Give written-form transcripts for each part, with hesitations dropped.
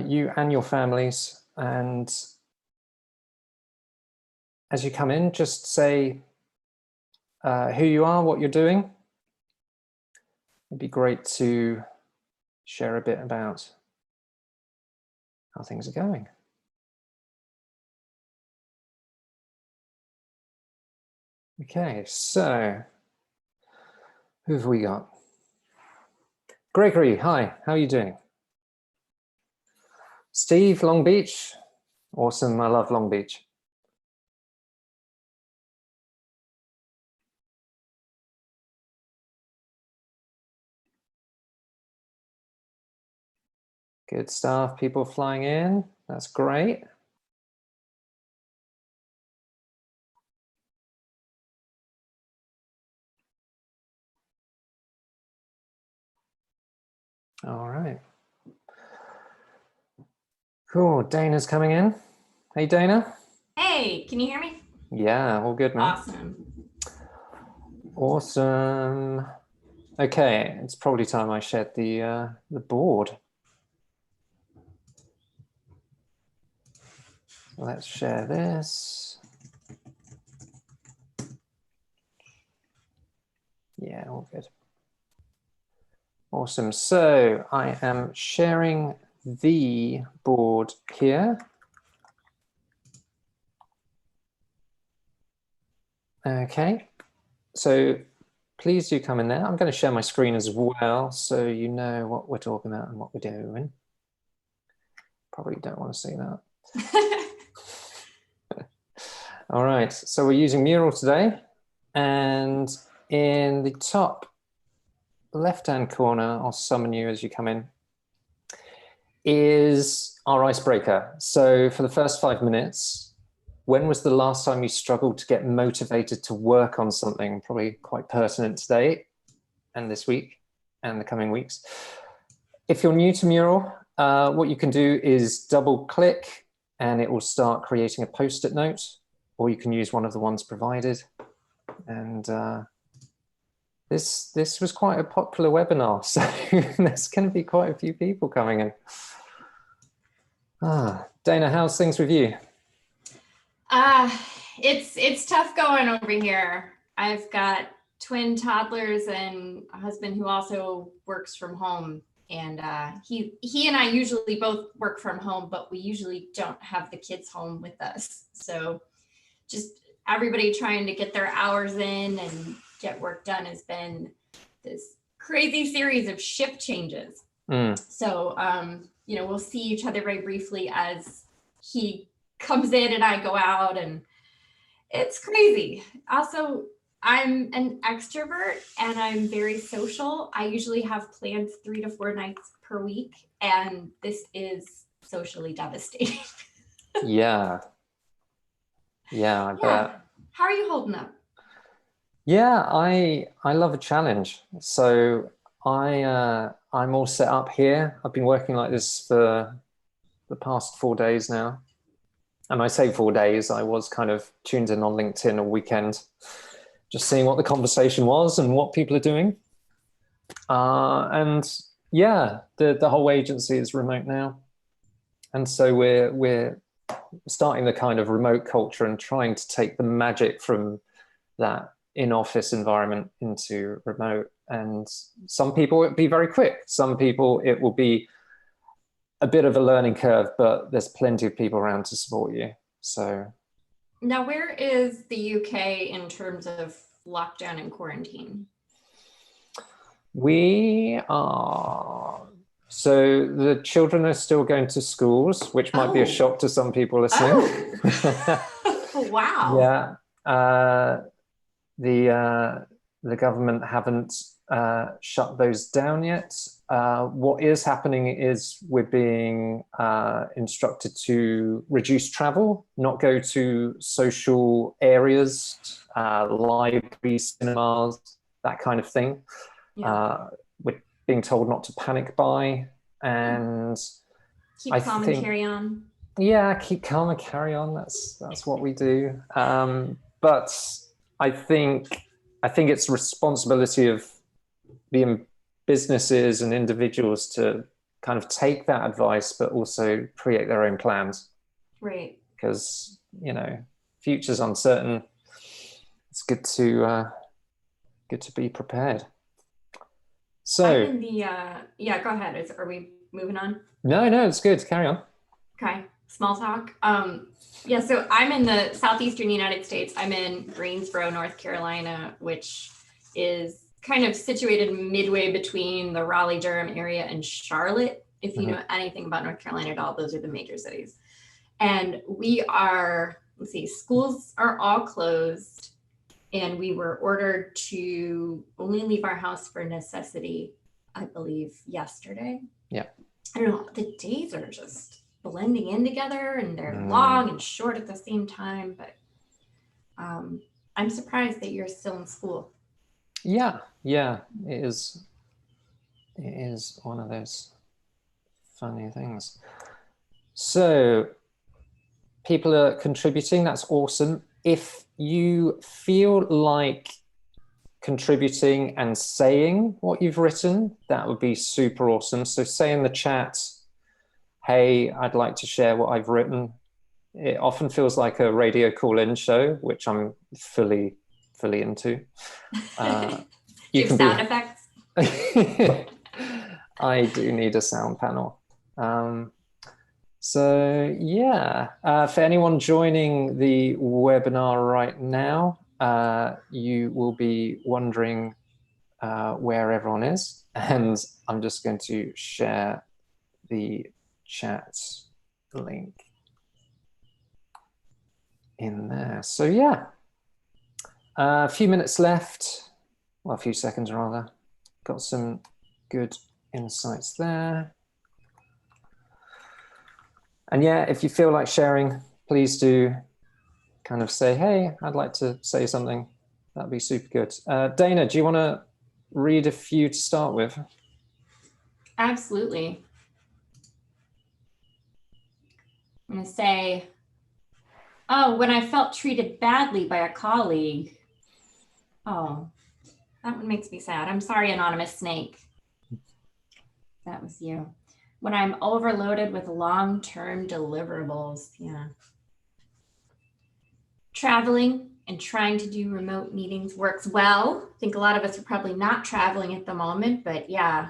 you and your families. And as you come in, just say who you are, what you're doing. It'd be great to share a bit about how things are going. Okay, so who have we got? Gregory, hi, how are you doing? Steve, Long Beach. Awesome, I love Long Beach. Good stuff, people flying in, that's great. All right. Cool, Dana's coming in. Hey, Dana. Hey, can you hear me? Yeah, all good, man. Awesome. Awesome. Okay, it's probably time I shared the board. Let's share this. Yeah, all good. Awesome. So I am sharing the board here. Okay, so please do come in there. I'm going to share my screen as well, so you know what we're talking about and what we're doing. Probably don't want to see that. All right, so we're using Mural today, and in the top left-hand corner, I'll summon you as you come in, is our icebreaker. So for the first 5 minutes, when was the last time you struggled to get motivated to work on something? Probably quite pertinent today and this week and the coming weeks. If you're new to Mural, what you can do is double click and it will start creating a post-it note, or you can use one of the ones provided. And this was quite a popular webinar, so there's going to be quite a few people coming in. Dana, how's things with you? It's tough going over here. I've got twin toddlers and a husband who also works from home. And he and I usually both work from home, but we usually don't have the kids home with us. So just everybody trying to get their hours in and get work done has been this crazy series of shift changes. So, you know, we'll see each other very briefly as he comes in and I go out, and it's crazy. Also, I'm an extrovert and I'm very social. I usually have plans 3 to 4 nights per week, and this is socially devastating. Yeah, I bet. How are you holding up? Yeah, I love a challenge. So I'm all set up here. I've been working like this for the past 4 days now. And I say 4 days, I was kind of tuned in on LinkedIn all weekend, just seeing what the conversation was and what people are doing. And yeah, the whole agency is remote now. And so we're starting the kind of remote culture and trying to take the magic from that in-office environment into remote. And some people it'll be very quick. Some people it will be a bit of a learning curve, but there's plenty of people around to support you. So now, where is the UK in terms of lockdown and quarantine? we are, so the children are still going to schools, which might be a shock to some people listening. Oh. Wow. Yeah. The government haven't shut those down yet. What is happening is we're being instructed to reduce travel, not go to social areas, libraries, cinemas, that kind of thing. Yeah. We're being told not to panic buy, and keep calm and carry on. Yeah, keep calm and carry on. That's what we do. But I think it's responsibility of the businesses and individuals to kind of take that advice, but also create their own plans. Right. Because, future's uncertain. It's good to be prepared. So I'm in the, yeah, go ahead. Are we moving on? No, it's good. Carry on. Okay. Small talk. Yeah, so I'm in the southeastern United States. I'm in Greensboro, North Carolina, which is kind of situated midway between the Raleigh-Durham area and Charlotte. If you know anything about North Carolina at all, those are the major cities. And we are, schools are all closed, and we were ordered to only leave our house for necessity, I believe, yesterday. Yeah. I don't know, the days are just blending in together, and they're long and short at the same time, but I'm surprised that you're still in school. Yeah, it is one of those funny things. So people are contributing, that's awesome. If you feel like contributing and saying what you've written, that would be super awesome. So say in the chat, hey, I'd like to share what I've written. It often feels like a radio call-in show, which I'm fully into. You have sound effects? I do need a sound panel. So yeah, for anyone joining the webinar right now, you will be wondering where everyone is, and I'm just going to share the chat link in there. So yeah, a few minutes left, well, a few seconds rather. Got some good insights there. And yeah, if you feel like sharing, please do kind of say, hey, I'd like to say something. That'd be super good. Dana, do you want to read a few to start with? Absolutely. I'm going to say, oh, when I felt treated badly by a colleague. Oh, that one makes me sad. I'm sorry, anonymous snake. That was you. When I'm overloaded with long-term deliverables. Yeah. Traveling and trying to do remote meetings works well. I think a lot of us are probably not traveling at the moment, but yeah,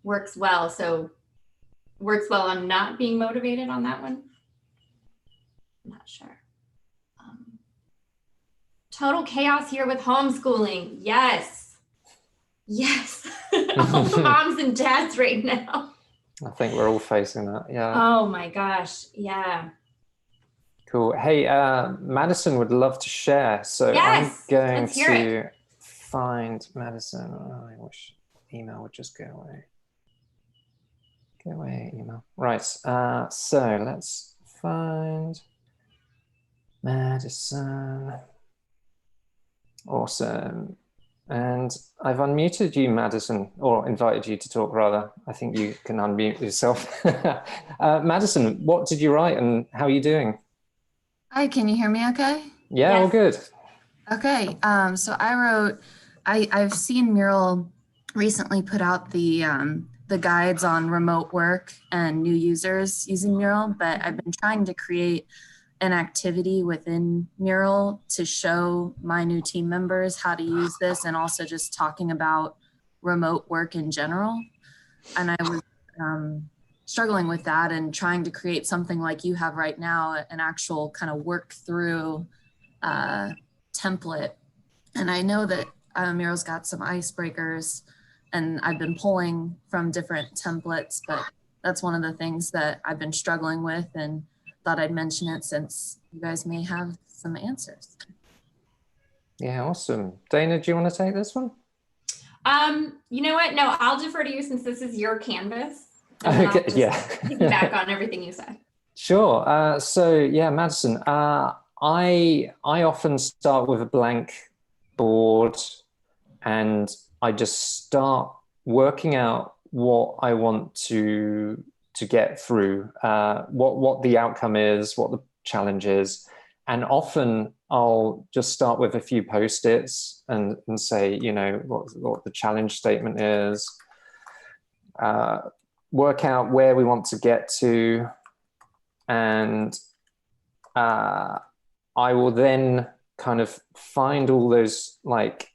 works well. So works well on not being motivated on that one. I'm not sure. Total chaos here with homeschooling. Yes. All the moms and dads right now. I think we're all facing that. Yeah. Oh my gosh. Yeah. Cool. Hey, Madison would love to share. So yes, I'm going to find Madison. Oh, I wish email would just go away. Go away, email. Right. So let's find Madison. Awesome. And I've unmuted you, Madison, or invited you to talk, rather. I think you can unmute yourself. Madison, what did you write and how are you doing? Hi, can you hear me okay? Yeah, yes. All good. Okay, so I wrote, I've seen Mural recently put out the guides on remote work and new users using Mural, but I've been trying to create an activity within Mural to show my new team members how to use this, and also just talking about remote work in general. And I was struggling with that and trying to create something like you have right now, an actual kind of work through template. And I know that Mural's got some icebreakers, and I've been pulling from different templates, but that's one of the things that I've been struggling with, and thought I'd mention it since you guys may have some answers. Yeah, awesome. Dana, do you want to take this one? You know what? No, I'll defer to you since this is your canvas. Okay, yeah. Piggyback on everything you said. Sure. So yeah, Madison, I often start with a blank board, and I just start working out what I want to get through, what the outcome is, what the challenge is. And often I'll just start with a few Post-its and say, you know, what the challenge statement is. work out where we want to get to, and I will then kind of find all those like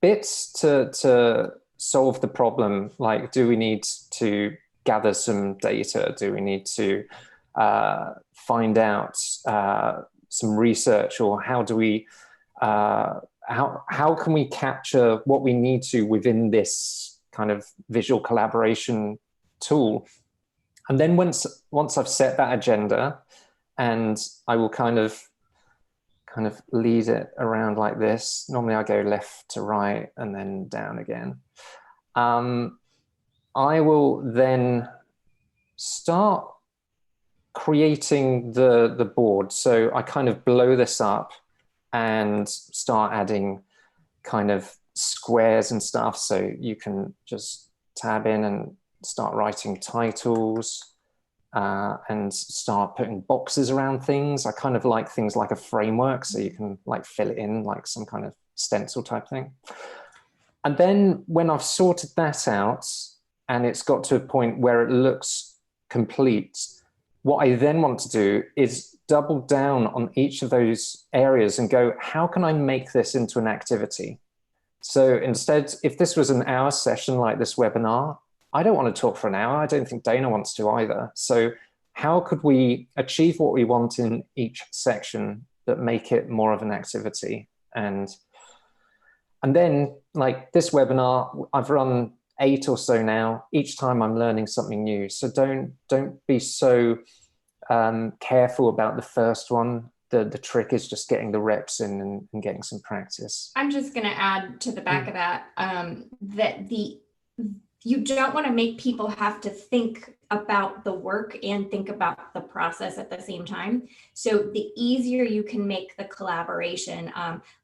bits to solve the problem. Like, do we need to gather some data? Do we need to find out some research, or how do we how can we capture what we need to within this kind of visual collaboration tool? And then once I've set that agenda, and I will kind of lead it around like this. Normally I go left to right and then down again. I will then start creating the board. So I kind of blow this up and start adding kind of squares and stuff. So you can just tab in and start writing titles, and start putting boxes around things. I kind of like things like a framework, so you can like fill it in like some kind of stencil type thing. And then when I've sorted that out and it's got to a point where it looks complete, what I then want to do is double down on each of those areas and go, how can I make this into an activity? So instead, if this was an hour session like this webinar, I don't want to talk for an hour. I don't think Dana wants to either. So how could we achieve what we want in each section but make it more of an activity? And then, like this webinar, I've run 8 or so now. Each time I'm learning something new. So don't be so careful about the first one. The trick is just getting the reps in and getting some practice. I'm just going to add to the back of that, that you don't want to make people have to think about the work and think about the process at the same time. So the easier you can make the collaboration,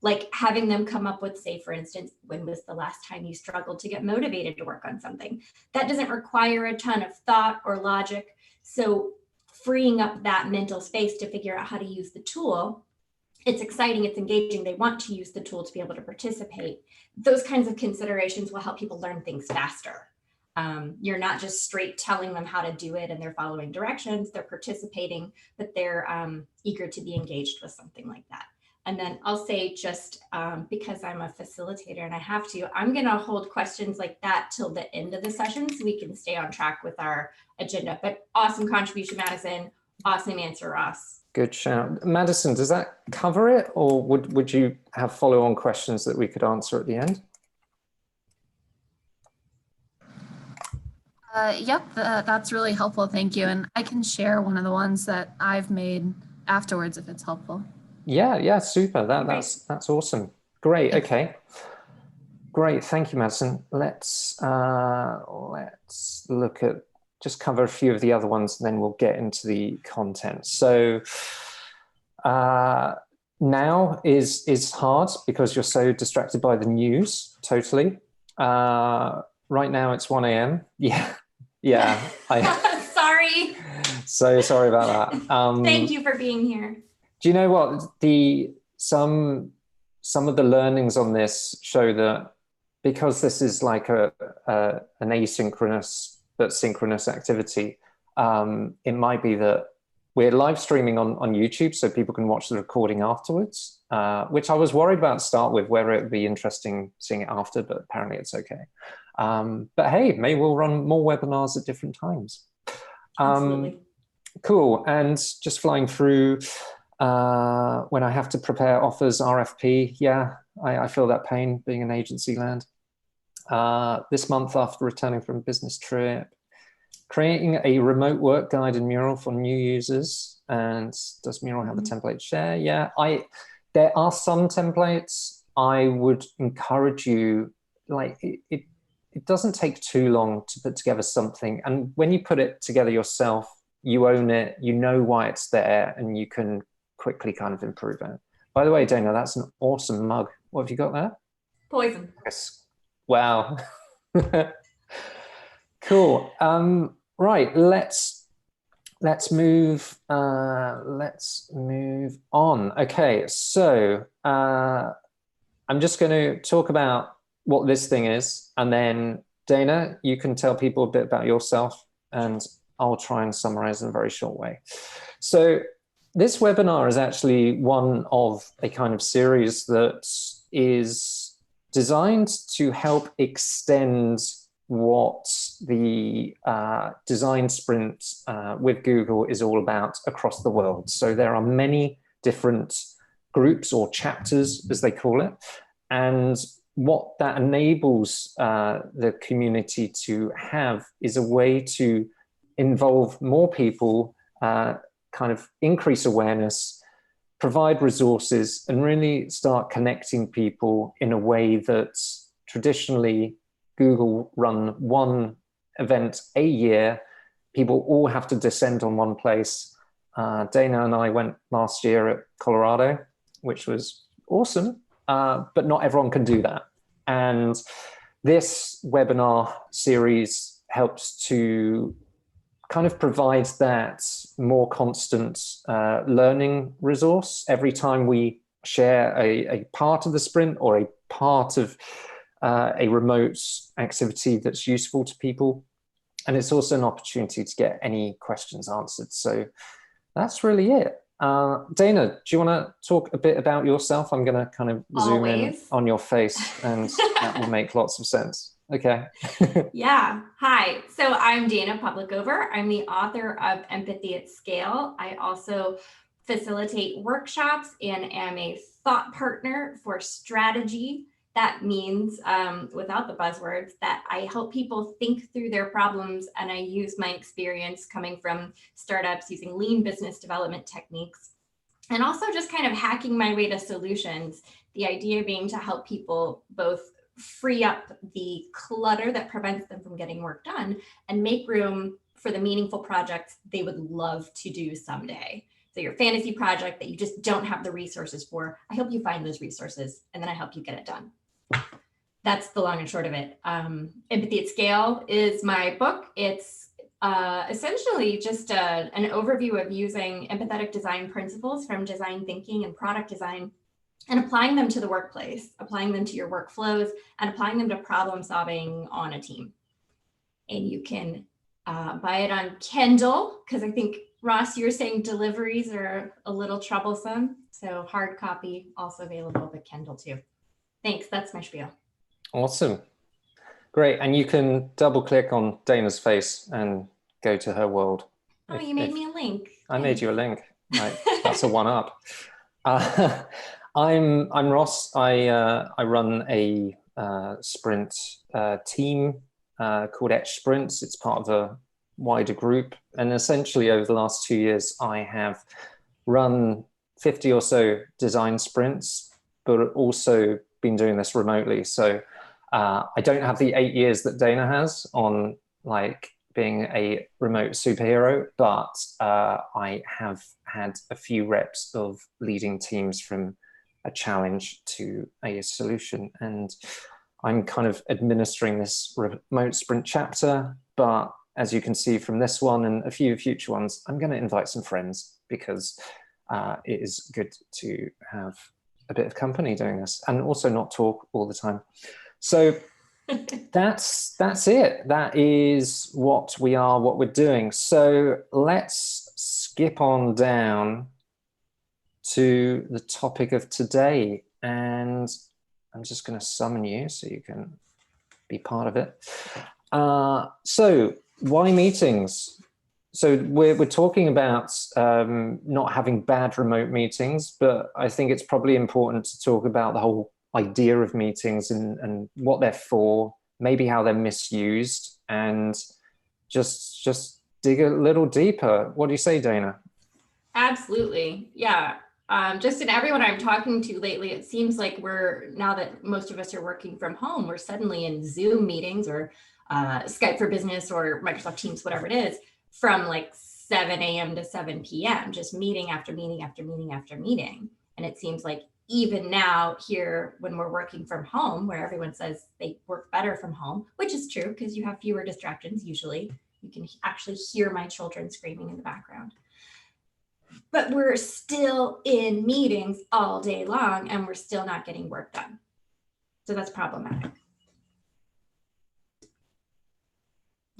like having them come up with, say, for instance, when was the last time you struggled to get motivated to work on something? That doesn't require a ton of thought or logic. So freeing up that mental space to figure out how to use the tool, it's exciting, it's engaging, they want to use the tool to be able to participate. Those kinds of considerations will help people learn things faster. You're not just straight telling them how to do it and they're following directions, they're participating, but they're eager to be engaged with something like that. And then I'll say, just because I'm a facilitator and I have to, I'm going to hold questions like that till the end of the session so we can stay on track with our agenda. But awesome contribution, Madison. Awesome answer, Ross. Good shout. Madison, does that cover it, or would you have follow-on questions that we could answer at the end? Yep, that's really helpful. Thank you. And I can share one of the ones that I've made afterwards if it's helpful. Yeah, super. That's awesome. Great. Okay. Great. Thank you, Madison. Let's look at, just cover a few of the other ones and then we'll get into the content. So now is hard because you're so distracted by the news. Totally. Right now it's 1 a.m. Yeah. Sorry. So sorry about that. Thank you for being here. Do you know what, some of the learnings on this show that because this is like an asynchronous but synchronous activity, it might be that we're live streaming on YouTube so people can watch the recording afterwards, which I was worried about to start with, whether it would be interesting seeing it after, but apparently it's okay. But hey, maybe we'll run more webinars at different times. Absolutely. Cool. And just flying through, when I have to prepare offers, RFP, yeah, I feel that pain being an agency land. This month after returning from a business trip, creating a remote work guide in Mural for new users. And does Mural have a template share? Yeah, there are some templates. I would encourage you, like it doesn't take too long to put together something. And when you put it together yourself, you own it, you know why it's there, and you can quickly kind of improve it. By the way, Dana, that's an awesome mug. What have you got there? Poison. Yes. Wow. Cool. Right. Let's move on. Okay. So I'm just going to talk about what this thing is and then Dana, you can tell people a bit about yourself, and I'll try and summarize in a very short way. So this webinar is actually one of a kind of series that is designed to help extend what the design sprint with Google is all about across the world. So there are many different groups or chapters, as they call it, and what that enables the community to have is a way to involve more people, kind of increase awareness, provide resources, and really start connecting people in a way that traditionally Google run one event a year. People all have to descend on one place. Dana and I went last year at Colorado, which was awesome, but not everyone can do that. And this webinar series helps to kind of provide that more constant learning resource. Every time we share a part of the sprint or a part of a remote activity that's useful to people. And it's also an opportunity to get any questions answered. So that's really it. Dana, do you want to talk a bit about yourself? I'm going to kind of zoom in on your face, and that will make lots of sense. Okay. Yeah. Hi. So I'm Dana Publicover. I'm the author of Empathy at Scale. I also facilitate workshops and am a thought partner for strategy. That means, without the buzzwords, that I help people think through their problems, and I use my experience coming from startups using lean business development techniques, and also just kind of hacking my way to solutions. The idea being to help people both free up the clutter that prevents them from getting work done and make room for the meaningful projects they would love to do someday. So your fantasy project that you just don't have the resources for, I help you find those resources, and then I help you get it done. That's the long and short of it. Empathy at Scale is my book. It's essentially just an overview of using empathetic design principles from design thinking and product design and applying them to the workplace, applying them to your workflows, and applying them to problem solving on a team. And you can buy it on Kindle, because I think, Ross, you were saying deliveries are a little troublesome. So hard copy also available, but Kindle too. Thanks, that's my spiel. Awesome. Great. And you can double click on Dana's face and go to her world. Oh, you made me a link. I made you a link. Right. That's a one-up. I'm Ross. I run a sprint team called Etch Sprints. It's part of a wider group. And essentially over the last 2 years, I have run 50 or so design sprints, but also been doing this remotely. So I don't have the 8 years that Dana has on like being a remote superhero, but I have had a few reps of leading teams from a challenge to a solution. And I'm kind of administering this remote sprint chapter, but as you can see from this one and a few future ones, I'm going to invite some friends because it is good to have a bit of company doing this and also not talk all the time. So that's it. That is what we are, what we're doing. So let's skip on down to the topic of today. And I'm just going to summon you so you can be part of it. So why meetings? So we're talking about not having bad remote meetings, but I think it's probably important to talk about the whole idea of meetings and what they're for, maybe how they're misused, and just dig a little deeper. What do you say, Dana? Absolutely. Yeah. Just in everyone I'm talking to lately, it seems like now that most of us are working from home, we're suddenly in Zoom meetings or Skype for Business or Microsoft Teams, whatever it is, from like 7 a.m. to 7 p.m., just meeting after meeting after meeting after meeting. And it seems like even now here, when we're working from home, where everyone says they work better from home, which is true because you have fewer distractions usually. You can actually hear my children screaming in the background. But we're still in meetings all day long and we're still not getting work done. So that's problematic.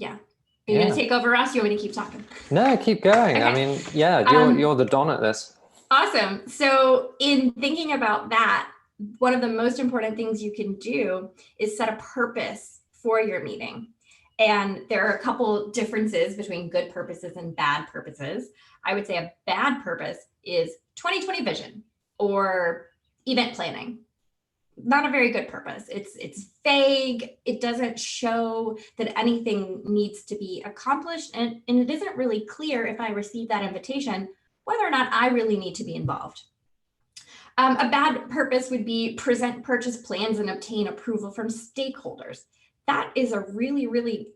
Yeah. Are you going to take over, Ross? You want me to keep talking? No, keep going. Okay. I mean, yeah, you're the Don at this. Awesome. So in thinking about that, one of the most important things you can do is set a purpose for your meeting. And there are a couple differences between good purposes and bad purposes. I would say a bad purpose is 2020 vision or event planning. Not a very good purpose. It's vague. It doesn't show that anything needs to be accomplished. And it isn't really clear if I receive that invitation, whether or not I really need to be involved. A bad purpose would be present purchase plans and obtain approval from stakeholders. That is a really, really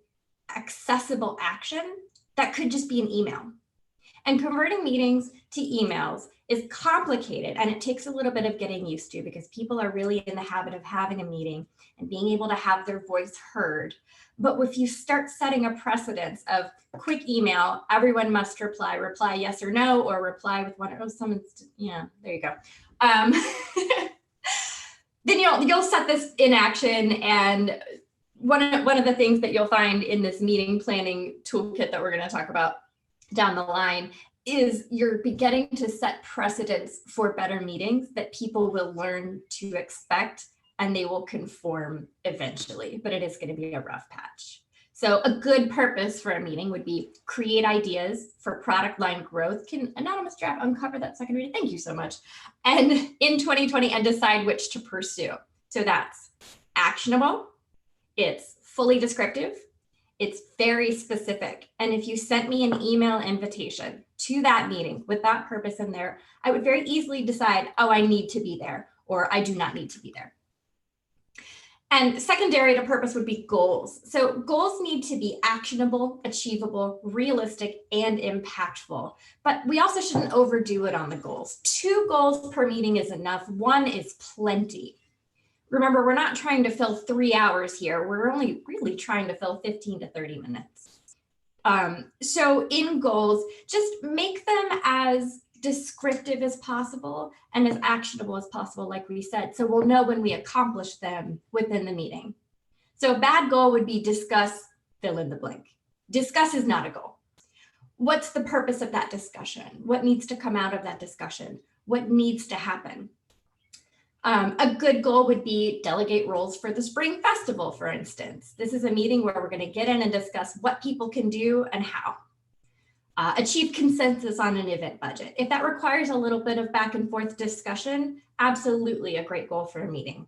accessible action that could just be an email. And converting meetings to emails is complicated, and it takes a little bit of getting used to because people are really in the habit of having a meeting and being able to have their voice heard. But if you start setting a precedence of quick email, everyone must reply yes or no, or reply with one, there you go. Then you'll set this in action. And one of the things that you'll find in this meeting planning toolkit that we're going to talk about down the line is you're beginning to set precedents for better meetings that people will learn to expect, and they will conform eventually, but it is going to be a rough patch. So a good purpose for a meeting would be create ideas for product line growth. Can Anonymous Draft uncover that second reading? Thank you so much. And in 2020, and decide which to pursue. So that's actionable. It's fully descriptive. It's very specific. And if you sent me an email invitation to that meeting with that purpose in there, I would very easily decide, oh, I need to be there, or I do not need to be there. And secondary to purpose would be goals. So goals need to be actionable, achievable, realistic, and impactful. But we also shouldn't overdo it on the goals. 2 goals per meeting is enough. 1 is plenty. Remember, we're not trying to fill 3 hours here. We're only really trying to fill 15 to 30 minutes. So in goals, just make them as descriptive as possible and as actionable as possible, like we said, so we'll know when we accomplish them within the meeting. So a bad goal would be discuss, fill in the blank. Discuss is not a goal. What's the purpose of that discussion? What needs to come out of that discussion? What needs to happen? A good goal would be delegate roles for the spring festival, for instance. This is a meeting where we're going to get in and discuss what people can do and how. Achieve consensus on an event budget. If that requires a little bit of back and forth discussion, absolutely a great goal for a meeting.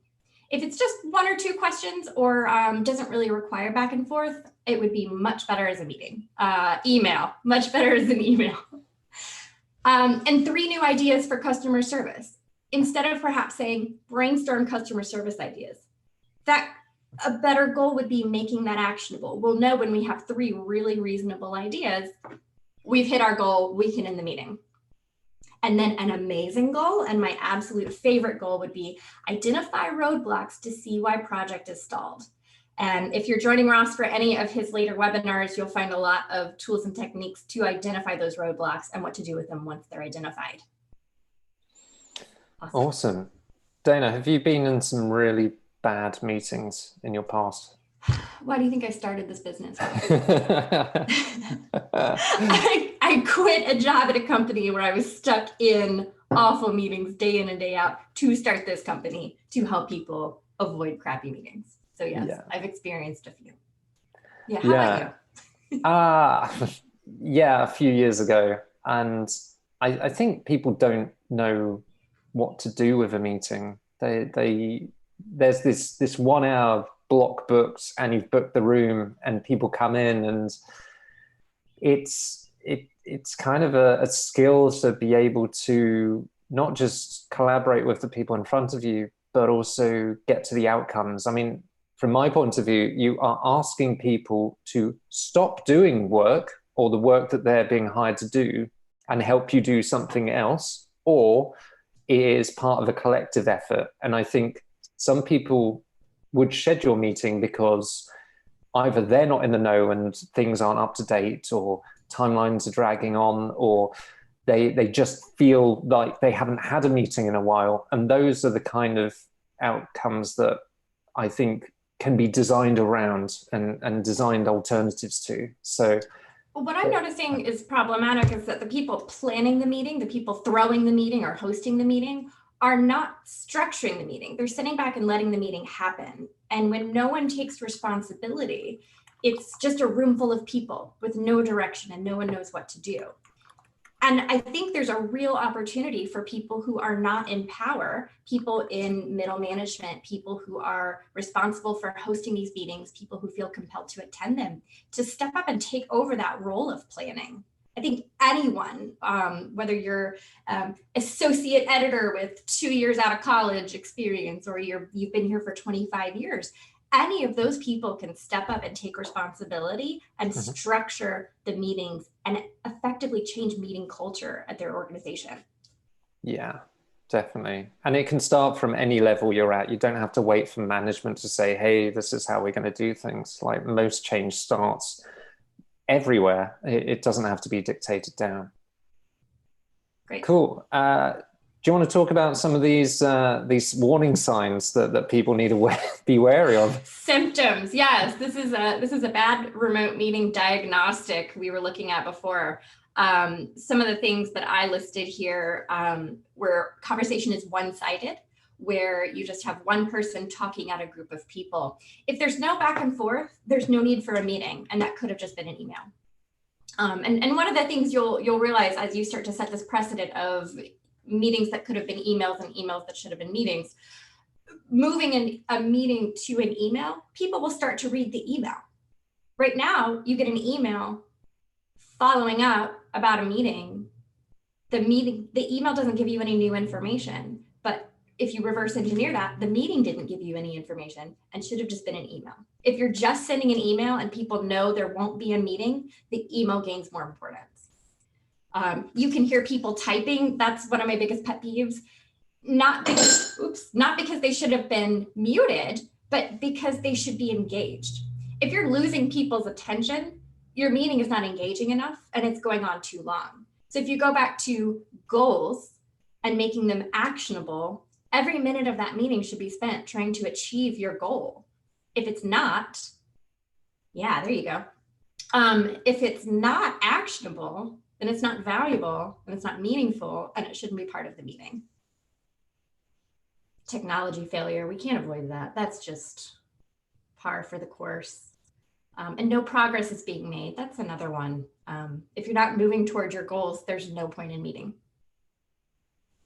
If it's just 1 or 2 questions or doesn't really require back and forth, it would be much better as a meeting. Email, much better as an email. And 3 new ideas for customer service. Instead of perhaps saying brainstorm customer service ideas, a better goal would be making that actionable. We'll know when we have 3 really reasonable ideas, we've hit our goal, we can end the meeting. And then an amazing goal, and my absolute favorite goal would be identify roadblocks to see why project is stalled. And if you're joining Ross for any of his later webinars, you'll find a lot of tools and techniques to identify those roadblocks and what to do with them once they're identified. Awesome. Dana, have you been in some really bad meetings in your past? Why do you think I started this business? I quit a job at a company where I was stuck in awful meetings day in and day out to start this company to help people avoid crappy meetings. So yes, I've experienced a few. Yeah, how about you? Yeah, a few years ago. And I think people don't know what to do with a meeting. There's this 1 hour block booked, and you've booked the room, and people come in, and it's kind of a skill to be able to not just collaborate with the people in front of you, but also get to the outcomes. I mean, from my point of view, you are asking people to stop doing work or the work that they're being hired to do and help you do something else, or it is part of a collective effort. And I think some people would schedule a meeting because either they're not in the know and things aren't up to date, or timelines are dragging on, or they just feel like they haven't had a meeting in a while. And those are the kind of outcomes that I think can be designed around and designed alternatives to. So what I'm noticing is problematic is that the people planning the meeting, the people throwing the meeting or hosting the meeting, are not structuring the meeting. They're sitting back and letting the meeting happen. And when no one takes responsibility, it's just a room full of people with no direction and no one knows what to do. And I think there's a real opportunity for people who are not in power, people in middle management, people who are responsible for hosting these meetings, people who feel compelled to attend them, to step up and take over that role of planning. I think anyone, whether you're associate editor with 2 years out of college experience, or you've been here for 25 years, any of those people can step up and take responsibility and structure the meetings and effectively change meeting culture at their organization. Yeah, definitely. And it can start from any level you're at. You don't have to wait for management to say, hey, this is how we're going to do things. Like, most change starts everywhere. It doesn't have to be dictated down. Great. Cool. Do you want to talk about some of these warning signs that people need to be wary of? Symptoms, yes. This is a bad remote meeting diagnostic we were looking at before. Some of the things that I listed here, where conversation is one-sided, where you just have one person talking at a group of people. If there's no back and forth, there's no need for a meeting, and that could have just been an email. And one of the things you'll realize as you start to set this precedent of meetings that could have been emails and emails that should have been meetings, moving a meeting to an email, people will start to read the email. Right now, you get an email following up about a meeting. The email doesn't give you any new information, but if you reverse engineer that, the meeting didn't give you any information and should have just been an email. If you're just sending an email and people know there won't be a meeting, the email gains more importance. You can hear people typing. That's one of my biggest pet peeves. Not because they should have been muted, but because they should be engaged. If you're losing people's attention, your meeting is not engaging enough and it's going on too long. So if you go back to goals and making them actionable, every minute of that meeting should be spent trying to achieve your goal. If it's not, yeah, there you go. If it's not actionable, then it's not valuable and it's not meaningful and it shouldn't be part of the meeting. Technology failure, we can't avoid that. That's just par for the course. And no progress is being made. That's another one. If you're not moving towards your goals, there's no point in meeting.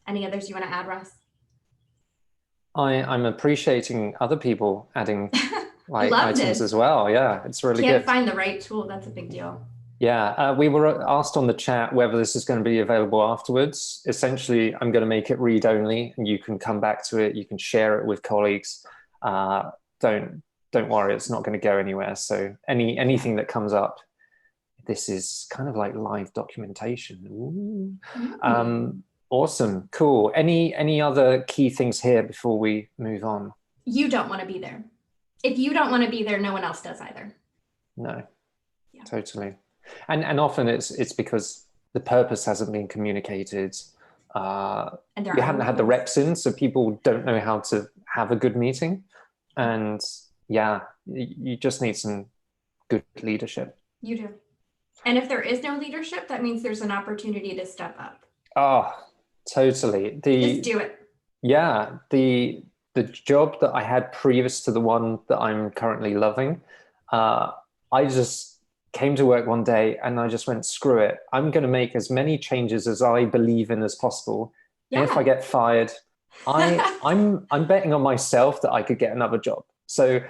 Any others you want to add, Ross? I'm appreciating other people adding items as well. Yeah, it's really good. Can't find the right tool. That's a big deal. Yeah, we were asked on the chat whether this is going to be available afterwards. Essentially, I'm going to make it read only, and you can come back to it. You can share it with colleagues. Don't worry, it's not going to go anywhere. So anything that comes up, this is kind of like live documentation. Awesome, cool. Any other key things here before we move on? You don't want to be there. If you don't want to be there, no one else does either. No, yeah. Totally. And often it's because the purpose hasn't been communicated. And you haven't had the reps in, so people don't know how to have a good meeting. And yeah, you just need some good leadership. You do. And if there is no leadership, that means there's an opportunity to step up. Oh, totally. Just do it. Yeah, the job that I had previous to the one that I'm currently loving, I just came to work one day and I just went, screw it. I'm going to make as many changes as I believe in as possible. Yeah. And if I get fired, I'm betting on myself that I could get another job. So,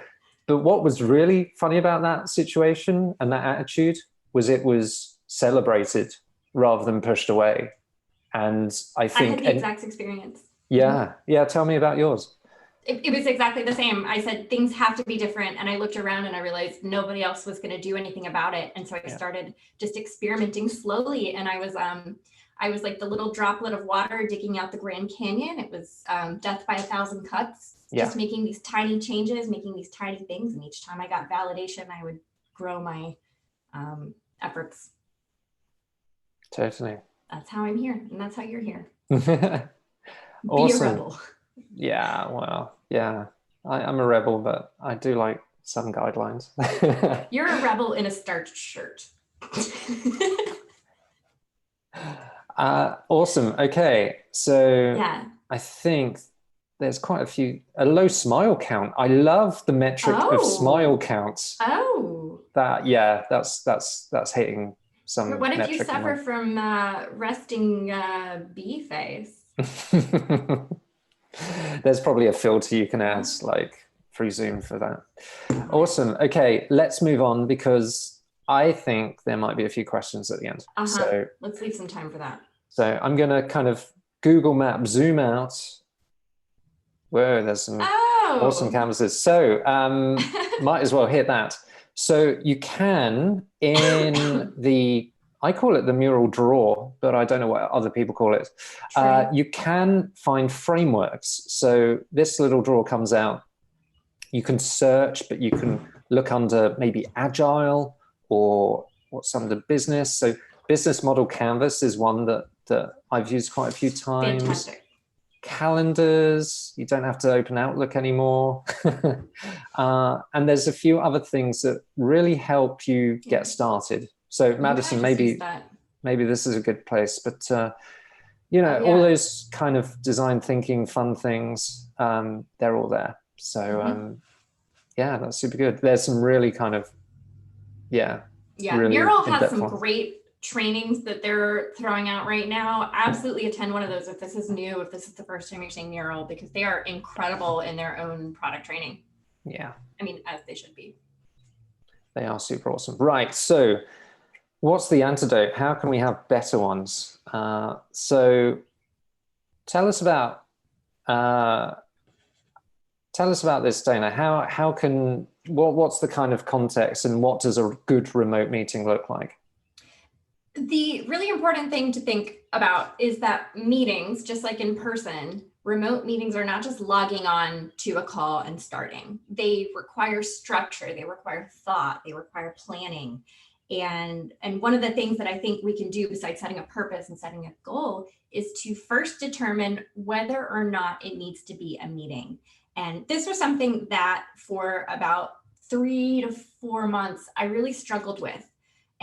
but what was really funny about that situation and that attitude was it was celebrated rather than pushed away. And I think I had the exact experience. Yeah. Yeah. Tell me about yours. It was exactly the same. I said, things have to be different. And I looked around and I realized nobody else was going to do anything about it. And so I started just experimenting slowly. And I was like the little droplet of water digging out the Grand Canyon. It was death by 1,000 cuts, just making these tiny changes, making these tiny things. And each time I got validation, I would grow my efforts. Totally. That's how I'm here. And that's how you're here. Awesome. Be a rebel. Yeah, well, yeah. I'm a rebel, but I do like some guidelines. You're a rebel in a starched shirt. Awesome. Okay, so Yeah. I think there's quite a low smile count. I love the metric of smile counts. Oh. That's hitting some. What if you metric suffer from resting bee face? There's probably a filter you can add, like through Zoom for that. Awesome. Okay, let's move on because I think there might be a few questions at the end. So let's leave some time for that. So I'm going to kind of Google Map zoom out. Whoa, there's some awesome canvases. So might as well hit that. So you can, in the, I call it the mural drawer, but I don't know what other people call it. You can find frameworks. So this little drawer comes out. You can search, but you can look under maybe agile or what's under business. So business model canvas is one that I've used quite a few times. Fantastic. Calendars, you don't have to open Outlook anymore. And there's a few other things that really help you get started. So Madison, maybe this is a good place, but all those kind of design thinking, fun things, they're all there. So yeah, that's super good. There's some really kind of, really Mural has some great trainings that they're throwing out right now. Absolutely attend one of those if this is new, if this is the first time you're seeing Mural, because they are incredible in their own product training. Yeah. I mean, as they should be. They are super awesome. Right. So what's the antidote? How can we have better ones? So tell us about this, Dana. What's the kind of context and what does a good remote meeting look like? The really important thing to think about is that meetings, just like in person, remote meetings are not just logging on to a call and starting. They require structure, they require thought, they require planning. And one of the things that I think we can do besides setting a purpose and setting a goal is to first determine whether or not it needs to be a meeting. And this was something that for about 3 to 4 months, I really struggled with.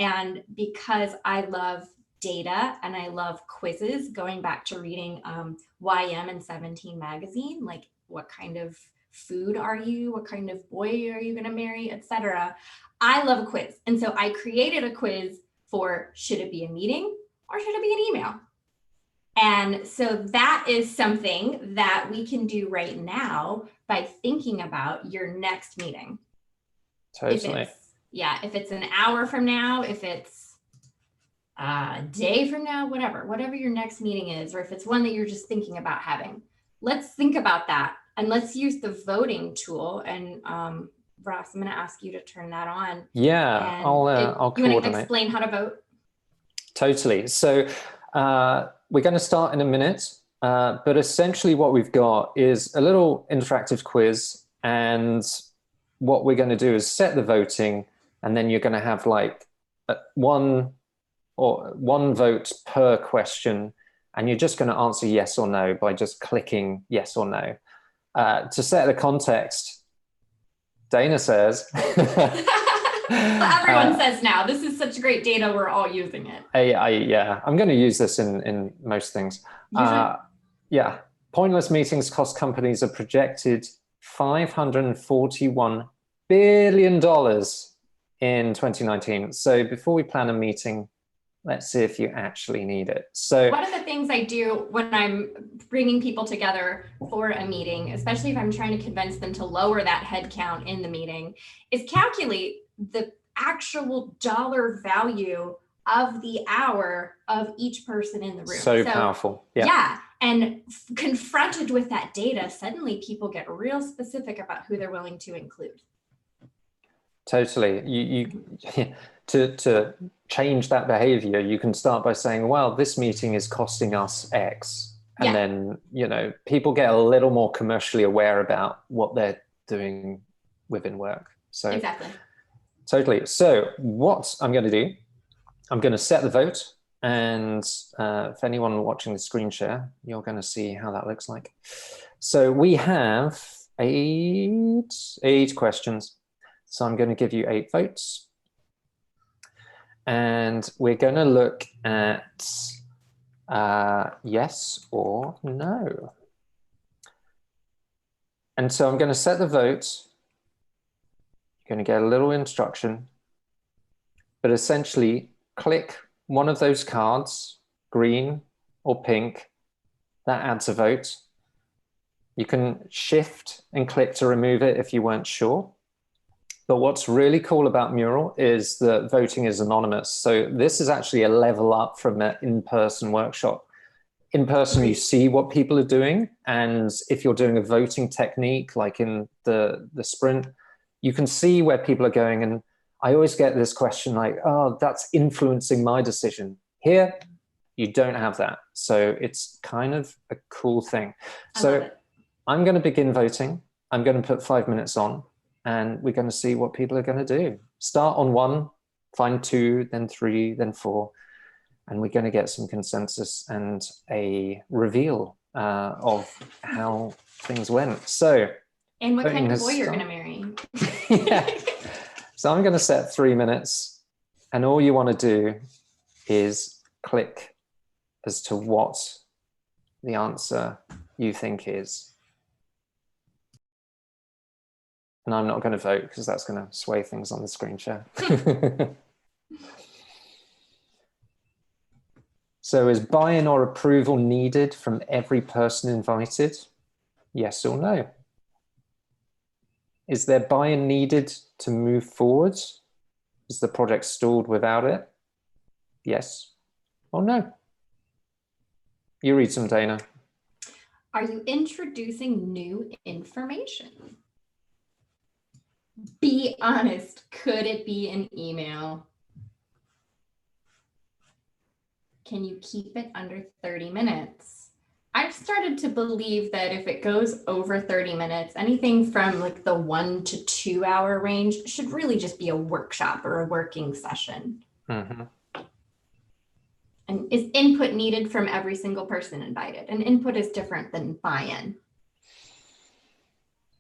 And because I love data and I love quizzes, going back to reading YM and 17 magazine, like what kind of food are you? What kind of boy are you going to marry, etc. I love a quiz. And so I created a quiz for should it be a meeting or should it be an email? And so that is something that we can do right now by thinking about your next meeting. Totally. If it's an hour from now, if it's a day from now, whatever your next meeting is, or if it's one that you're just thinking about having, let's think about that. And let's use the voting tool. And Ross, I'm going to ask you to turn that on. Yeah, I'll coordinate. You want to explain how to vote? Totally. So we're going to start in a minute, but essentially what we've got is a little interactive quiz. And what we're going to do is set the voting, and then you're going to have like one vote per question, and you're just going to answer yes or no by just clicking yes or no. To set the context, Dana says. Everyone says now. This is such great data. We're all using it. I'm going to use this in most things. Pointless meetings cost companies a projected $541 billion in 2019. So before we plan a meeting, let's see if you actually need it. So one of the things I do when I'm bringing people together for a meeting, especially if I'm trying to convince them to lower that head count in the meeting, is calculate the actual dollar value of the hour of each person in the room. So powerful. Yeah. And confronted with that data, suddenly people get real specific about who they're willing to include. Totally. You to change that behavior, you can start by saying, well, this meeting is costing us X. And then, people get a little more commercially aware about what they're doing within work. So exactly. Totally. So what I'm going to do, I'm going to set the vote. And if anyone watching the screen share, you're going to see how that looks like. So we have eight questions. So I'm going to give you 8 votes. And we're going to look at yes or no. And so I'm going to set the vote. You're going to get a little instruction. But essentially, click one of those cards, green or pink. That adds a vote. You can shift and click to remove it if you weren't sure. But what's really cool about Mural is that voting is anonymous. So this is actually a level up from an in-person workshop. In person, you see what people are doing. And if you're doing a voting technique, like in the sprint, you can see where people are going. And I always get this question like, oh, that's influencing my decision. Here, you don't have that. So it's kind of a cool thing. So I'm going to begin voting. I'm going to put 5 minutes on, and we're going to see what people are going to do. Start on 1, find 2, then 3, then 4. And we're going to get some consensus and a reveal of how things went. So, and what kind of boy you're going to marry. Yeah. So I'm going to set 3 minutes, and all you want to do is click as to what the answer you think is. And I'm not going to vote because that's going to sway things on the screen share. So is buy-in or approval needed from every person invited? Yes or no? Is there buy-in needed to move forward? Is the project stalled without it? Yes or no? You read some, Dana. Are you introducing new information? Be honest. Could it be an email? Can you keep it under 30 minutes? I've started to believe that if it goes over 30 minutes, anything from like the 1 to 2 hour range should really just be a workshop or a working session. Mm-hmm. And is input needed from every single person invited? And input is different than buy-in.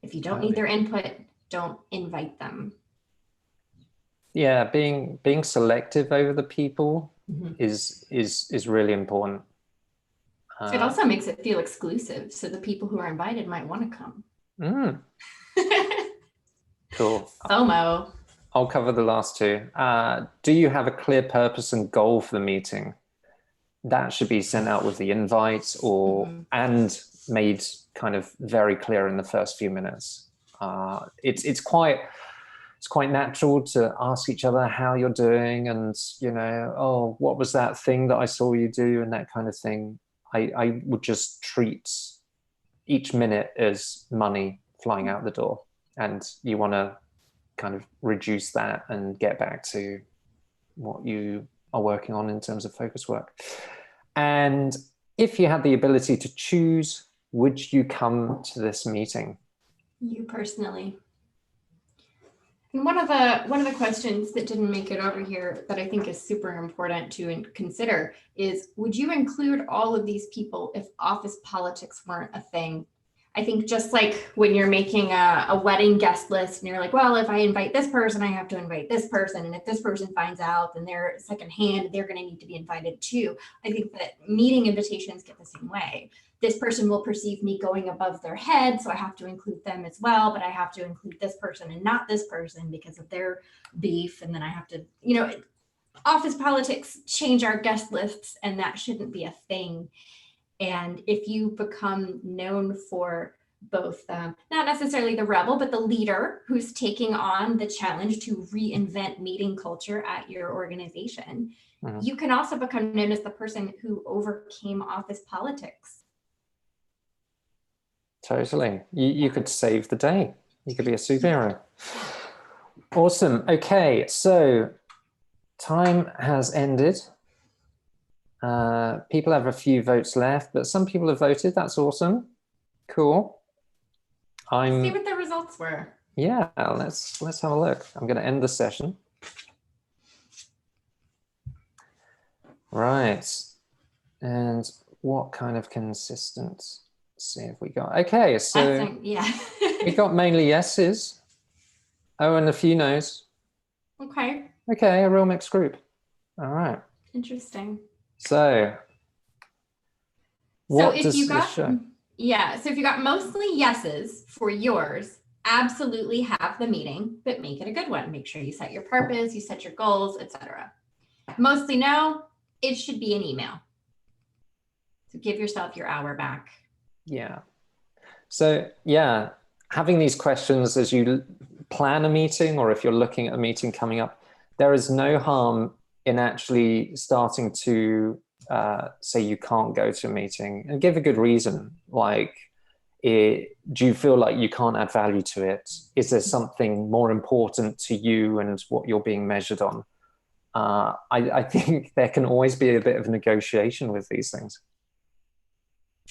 If you don't need their input, don't invite them. Yeah, being selective over the people mm-hmm. is really important. It also makes it feel exclusive, so the people who are invited might want to come. Cool. FOMO. I'll cover the last 2. Do you have a clear purpose and goal for the meeting? That should be sent out with the invite or and made kind of very clear in the first few minutes. It's quite natural to ask each other how you're doing, and oh, what was that thing that I saw you do, and that kind of thing. I would just treat each minute as money flying out the door, and you want to kind of reduce that and get back to what you are working on in terms of focus work. And if you had the ability to choose, would you come to this meeting? You personally. And one of the questions that didn't make it over here that I think is super important to consider is, would you include all of these people if office politics weren't a thing? I think just like when you're making a wedding guest list and you're like, well, if I invite this person, I have to invite this person. And if this person finds out, then they're secondhand, they're going to need to be invited too. I think that meeting invitations get the same way. This person will perceive me going above their head, so I have to include them as well, but I have to include this person and not this person because of their beef. And then I have to, office politics change our guest lists, and that shouldn't be a thing. And if you become known for both, not necessarily the rebel, but the leader who's taking on the challenge to reinvent meeting culture at your organization, you can also become known as the person who overcame office politics. Totally. You could save the day. You could be a superhero. Awesome. Okay, so time has ended. People have a few votes left, but some people have voted. That's awesome. Cool. Let's see what the results were. Yeah, let's have a look. I'm going to end the session. Right. And what kind of consistency have we got? Okay, so yeah. We got mainly yeses. Oh, and a few no's. Okay. Okay, a real mixed group. All right. Interesting. So, So what if does you this got, show? yeah, so if you got mostly yeses for yours, absolutely have the meeting, but make it a good one. Make sure you set your purpose, you set your goals, etc. Mostly no, it should be an email. So give yourself your hour back. Yeah. So, yeah, having these questions as you plan a meeting, or if you're looking at a meeting coming up, there is no harm in actually starting to say you can't go to a meeting and give a good reason. Like, do you feel like you can't add value to it? Is there something more important to you and what you're being measured on? I think there can always be a bit of negotiation with these things.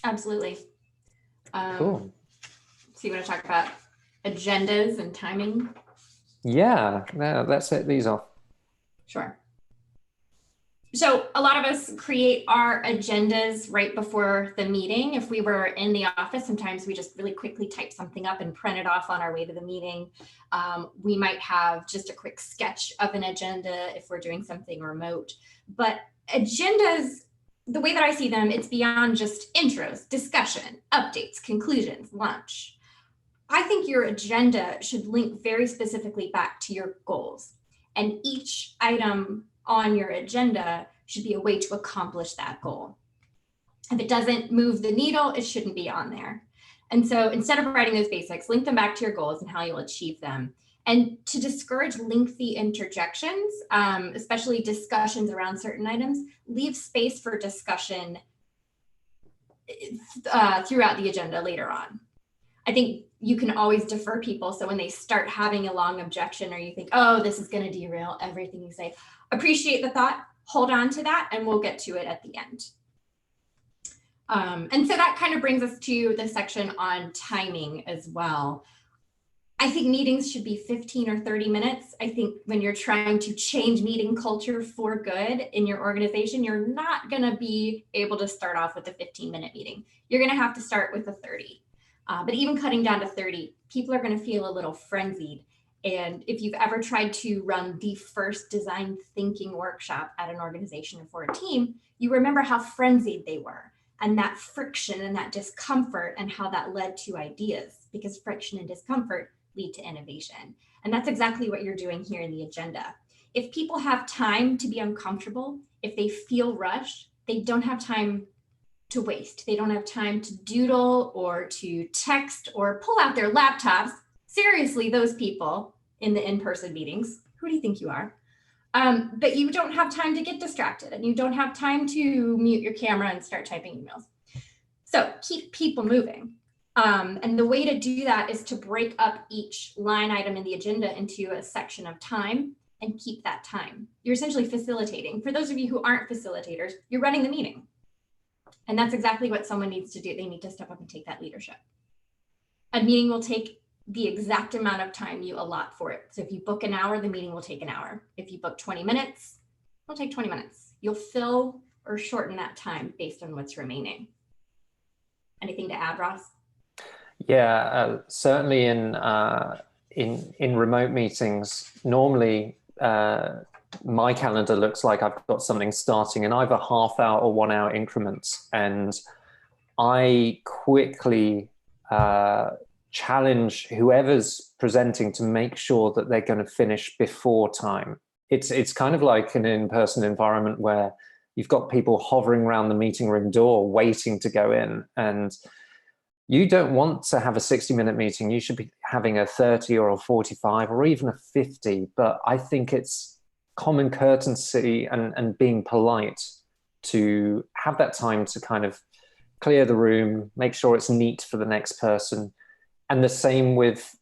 Absolutely. Cool. So you want to talk about agendas and timing? Yeah, let's hit these off. Sure. So a lot of us create our agendas right before the meeting. If we were in the office, sometimes we just really quickly type something up and print it off on our way to the meeting. We might have just a quick sketch of an agenda if we're doing something remote. But agendas, the way that I see them, it's beyond just intros, discussion, updates, conclusions, lunch. I think your agenda should link very specifically back to your goals. And each item on your agenda should be a way to accomplish that goal. If it doesn't move the needle, it shouldn't be on there. And so instead of writing those basics, link them back to your goals and how you'll achieve them. And to discourage lengthy interjections, especially discussions around certain items, leave space for discussion throughout the agenda later on. I think you can always defer people. So when they start having a long objection, or you think, oh, this is going to derail everything you say, appreciate the thought, hold on to that, and we'll get to it at the end. And so that kind of brings us to the section on timing as well. I think meetings should be 15 or 30 minutes. I think when you're trying to change meeting culture for good in your organization, you're not going to be able to start off with a 15-minute meeting. You're going to have to start with a 30. But even cutting down to 30, people are going to feel a little frenzied. And if you've ever tried to run the first design thinking workshop at an organization or for a team, you remember how frenzied they were, and that friction and that discomfort, and how that led to ideas, because friction and discomfort lead to innovation. And that's exactly what you're doing here in the agenda. If people have time to be uncomfortable, if they feel rushed, they don't have time to waste. They don't have time to doodle or to text or pull out their laptops. Seriously, those people in the in-person meetings, who do you think you are? But you don't have time to get distracted, and you don't have time to mute your camera and start typing emails. So keep people moving. And the way to do that is to break up each line item in the agenda into a section of time and keep that time. You're essentially facilitating. For those of you who aren't facilitators, you're running the meeting. And that's exactly what someone needs to do. They need to step up and take that leadership. A meeting will take the exact amount of time you allot for it. So if you book an hour, the meeting will take an hour. If you book 20 minutes, it'll take 20 minutes. You'll fill or shorten that time based on what's remaining. Anything to add, Ross? Yeah, certainly in remote meetings, normally my calendar looks like I've got something starting in either half-hour or 1 hour increments, and I quickly challenge whoever's presenting to make sure that they're going to finish before time. It's kind of like an in-person environment where you've got people hovering around the meeting room door waiting to go in, and you don't want to have a 60-minute meeting. You should be having a 30 or a 45 or even a 50. But I think it's common courtesy and being polite to have that time to kind of clear the room, make sure it's neat for the next person. And the same with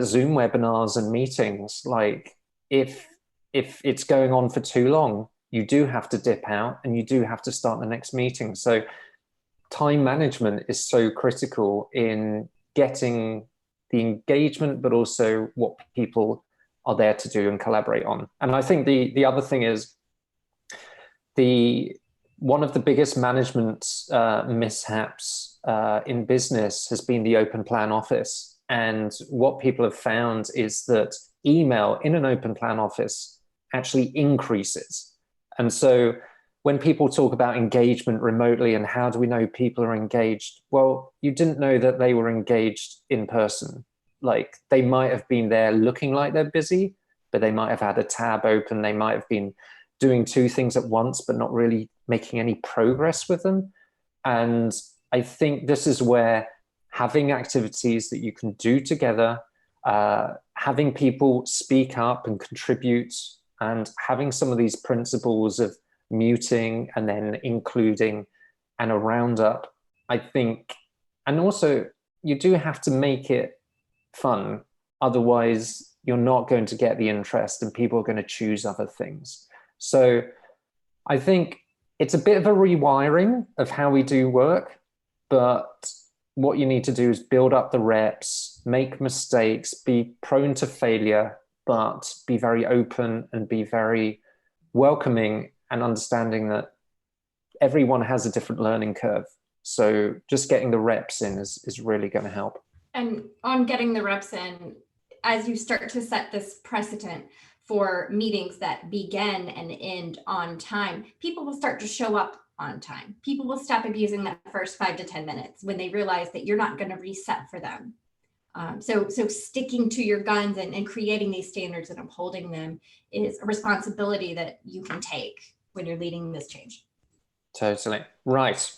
Zoom webinars and meetings. Like if it's going on for too long, you do have to dip out and you do have to start the next meeting. So time management is so critical in getting the engagement, but also what people are there to do and collaborate on. And I think the other thing is one of the biggest management mishaps in business has been the open plan office. And what people have found is that email in an open plan office actually increases. And so when people talk about engagement remotely and how do we know people are engaged? Well, you didn't know that they were engaged in person. Like they might have been there looking like they're busy, but they might have had a tab open. They might have been doing two things at once, but not really making any progress with them. And I think this is where having activities that you can do together, having people speak up and contribute, and having some of these principles of muting and then including and a roundup, I think, and also you do have to make it fun. Otherwise, you're not going to get the interest and people are going to choose other things. So I think it's a bit of a rewiring of how we do work, but what you need to do is build up the reps, make mistakes, be prone to failure, but be very open and be very welcoming and understanding that everyone has a different learning curve. So just getting the reps in is really going to help. And on getting the reps in, as you start to set this precedent for meetings that begin and end on time, people will start to show up on time. People will stop abusing that first 5 to 10 minutes when they realize that you're not going to reset for them. So sticking to your guns and creating these standards and upholding them is a responsibility that you can take when you're leading this change. Totally. Right.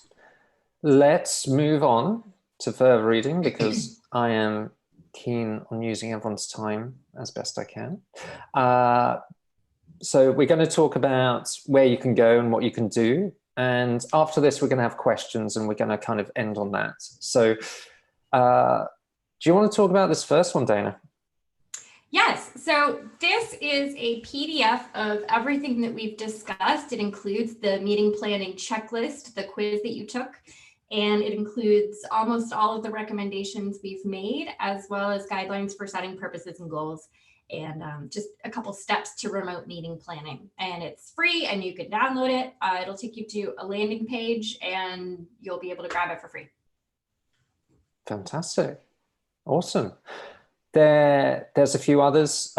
Let's move on to further reading because I am keen on using everyone's time as best I can. So we're going to talk about where you can go and what you can do. And after this, we're going to have questions and we're going to kind of end on that. So do you want to talk about this first one, Dana? Yes, so this is a PDF of everything that we've discussed. It includes the meeting planning checklist, the quiz that you took, and it includes almost all of the recommendations we've made, as well as guidelines for setting purposes and goals, and just a couple steps to remote meeting planning. And it's free and you can download it. It'll take you to a landing page and you'll be able to grab it for free. Fantastic. Awesome. There's a few others.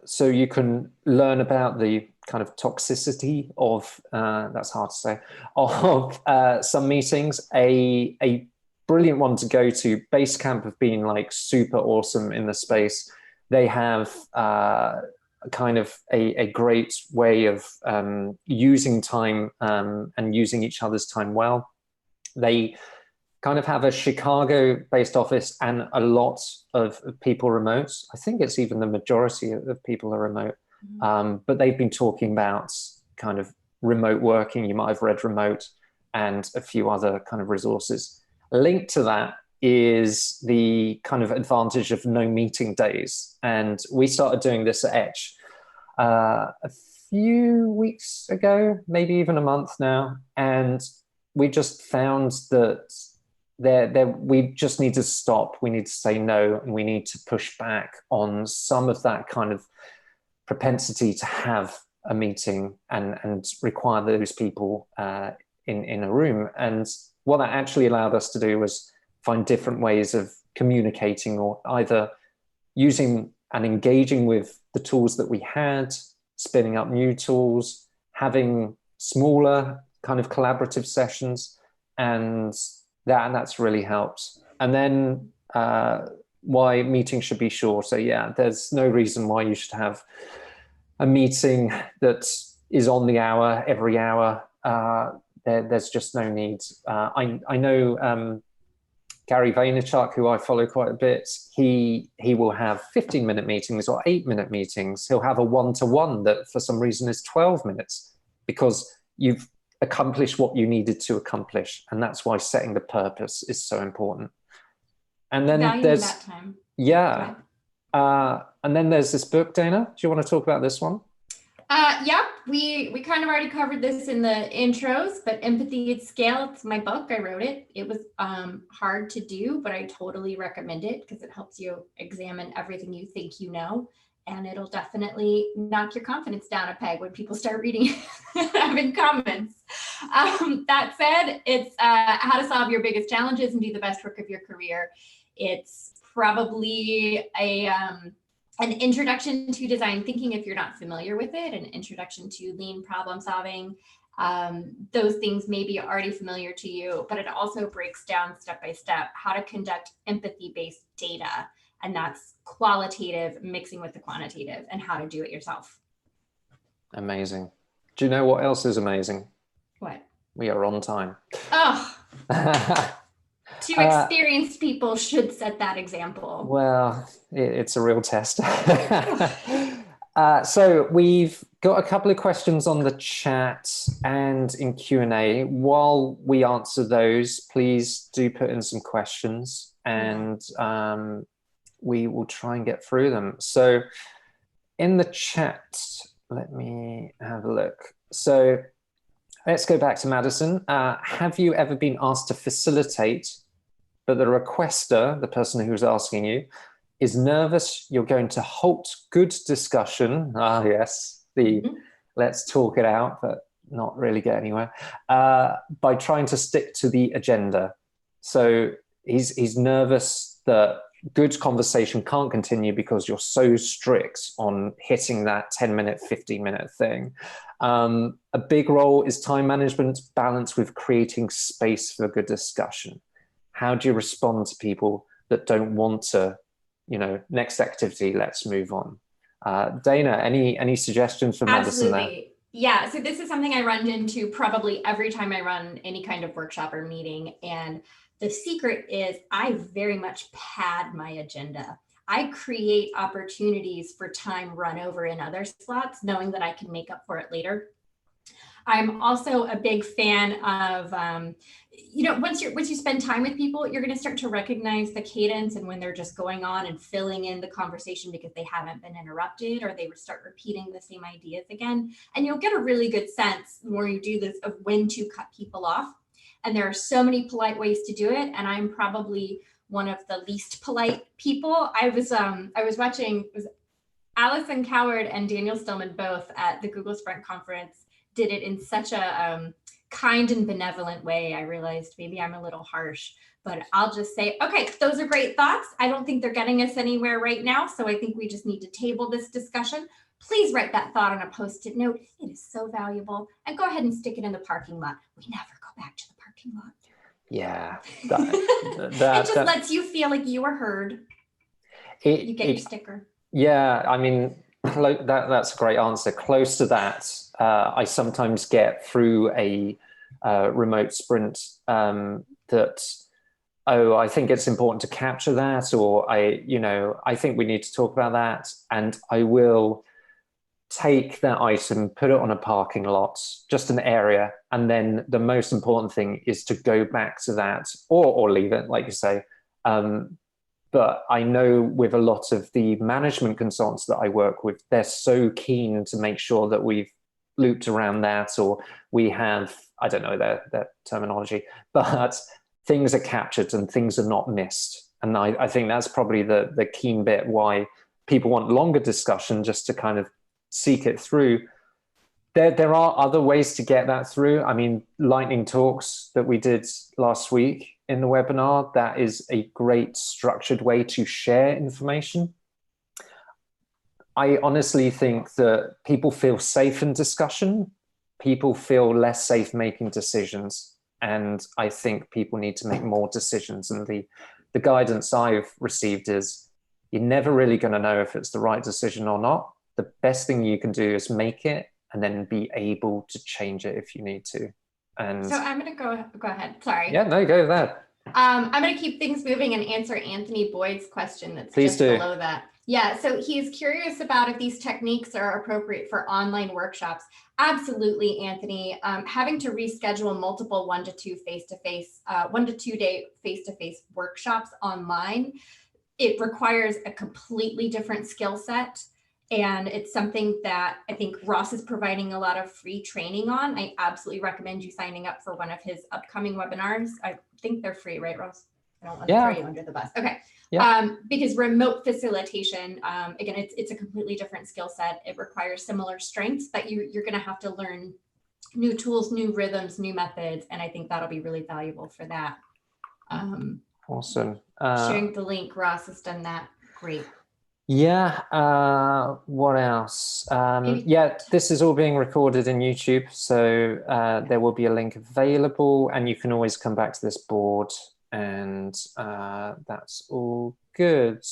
So you can learn about the kind of toxicity of, that's hard to say, of some meetings. A brilliant one to go to. Basecamp have been like super awesome in the space. They have kind of a great way of using time and using each other's time well. They kind of have a Chicago-based office and a lot of people remote. I think it's even the majority of people are remote. But they've been talking about kind of remote working. You might have read Remote and a few other kind of resources. Linked to that is the kind of advantage of no meeting days. And we started doing this at Etch a few weeks ago, maybe even a month now. And we just found that we just need to stop. We need to say no, and we need to push back on some of that kind of propensity to have a meeting and require those people in a room. And what that actually allowed us to do was find different ways of communicating, or either using and engaging with the tools that we had, spinning up new tools, having smaller kind of collaborative sessions, and that's really helped. And then why meetings should be short. So yeah, there's no reason why you should have a meeting that is on the hour, every hour. There's just no need. I know Gary Vaynerchuk, who I follow quite a bit, he will have 15-minute meetings or 8-minute meetings. He'll have a one-to-one that for some reason is 12 minutes because you've accomplished what you needed to accomplish. And that's why setting the purpose is so important. And then there's that time. Yeah. Okay. And then there's this book, Dana. Do you want to talk about this one? Yep. We kind of already covered this in the intros, but Empathy at Scale, it's my book. I wrote it. It was hard to do, but I totally recommend it because it helps you examine everything you think you know. And it'll definitely knock your confidence down a peg when people start reading having comments. That said, it's how to solve your biggest challenges and do the best work of your career. It's probably an introduction to design thinking if you're not familiar with it, an introduction to lean problem solving. Those things may be already familiar to you, but it also breaks down step by step how to conduct empathy-based data. And that's qualitative mixing with the quantitative and how to do it yourself. Amazing. Do you know what else is amazing? What? We are on time. Oh, two experienced people should set that example. Well, it's a real test. So we've got a couple of questions on the chat and in Q&A. While we answer those, please do put in some questions and we will try and get through them. So in the chat, let me have a look. So let's go back to Madison. Have you ever been asked to facilitate, but the requester, the person who's asking you, is nervous you're going to halt good discussion? Ah, yes, the let's talk it out, but not really get anywhere, by trying to stick to the agenda. So he's nervous that good conversation can't continue because you're so strict on hitting that 10-minute, 15-minute thing. A big role is time management balanced with creating space for good discussion. How do you respond to people that don't want to, you know, next activity, let's move on? Dana, any suggestions for Madison there? Absolutely. Yeah, so this is something I run into probably every time I run any kind of workshop or meeting. And the secret is I very much pad my agenda. I create opportunities for time run over in other slots, knowing that I can make up for it later. I'm also a big fan of, you know, once you spend time with people, you're going to start to recognize the cadence and when they're just going on and filling in the conversation because they haven't been interrupted or they start repeating the same ideas again. And you'll get a really good sense the more you do this of when to cut people off. And there are so many polite ways to do it. And I'm probably one of the least polite people. I was watching Alison Coward and Daniel Stillman both at the Google Sprint conference did it in such a kind and benevolent way. I realized maybe I'm a little harsh, but I'll just say, okay, those are great thoughts. I don't think they're getting us anywhere right now. So I think we just need to table this discussion. Please write that thought on a Post-it note. It is so valuable. And go ahead and stick it in the parking lot. We never go back to the parking lot. Yeah. It just lets you feel like you were heard. You get your sticker. Yeah, I mean, that's a great answer. Close to that, I sometimes get through a remote sprint that, oh, I think it's important to capture that, or I think we need to talk about that, and I will take that item, put it on a parking lot, just an area, and then the most important thing is to go back to that, or leave it, like you say. But I know with a lot of the management consultants that I work with, they're so keen to make sure that we've looped around that, or we have, I don't know their terminology, but things are captured and things are not missed. And I think that's probably the keen bit why people want longer discussion, just to kind of seek it through. There are other ways to get that through. I mean, lightning talks that we did last week in the webinar, that is a great structured way to share information. I honestly think that people feel safe in discussion. People feel less safe making decisions. And I think people need to make more decisions. And the guidance I've received is you're never really going to know if it's the right decision or not. The best thing you can do is make it and then be able to change it if you need to. And so I'm going to go ahead. Sorry. Yeah, no, go there. I'm going to keep things moving and answer Anthony Boyd's question that's Please do. below that. Yeah, so he's curious about if these techniques are appropriate for online workshops. Absolutely, Anthony. Having to reschedule multiple 1 to 2 face-to-face, 1 to 2 day face-to-face workshops online, it requires a completely different skill set. And it's something that I think Ross is providing a lot of free training on. I absolutely recommend you signing up for one of his upcoming webinars. I think they're free, right, Ross? I don't want to throw you under the bus. Okay. Yeah. Because remote facilitation, again, it's a completely different skill set. It requires similar strengths, but you're going to have to learn new tools, new rhythms, new methods. And I think that'll be really valuable for that. Awesome. Sharing the link, Ross has done that. Great. Yeah, what else? Yeah, this is all being recorded in YouTube, so there will be a link available, and you can always come back to this board, and that's all good.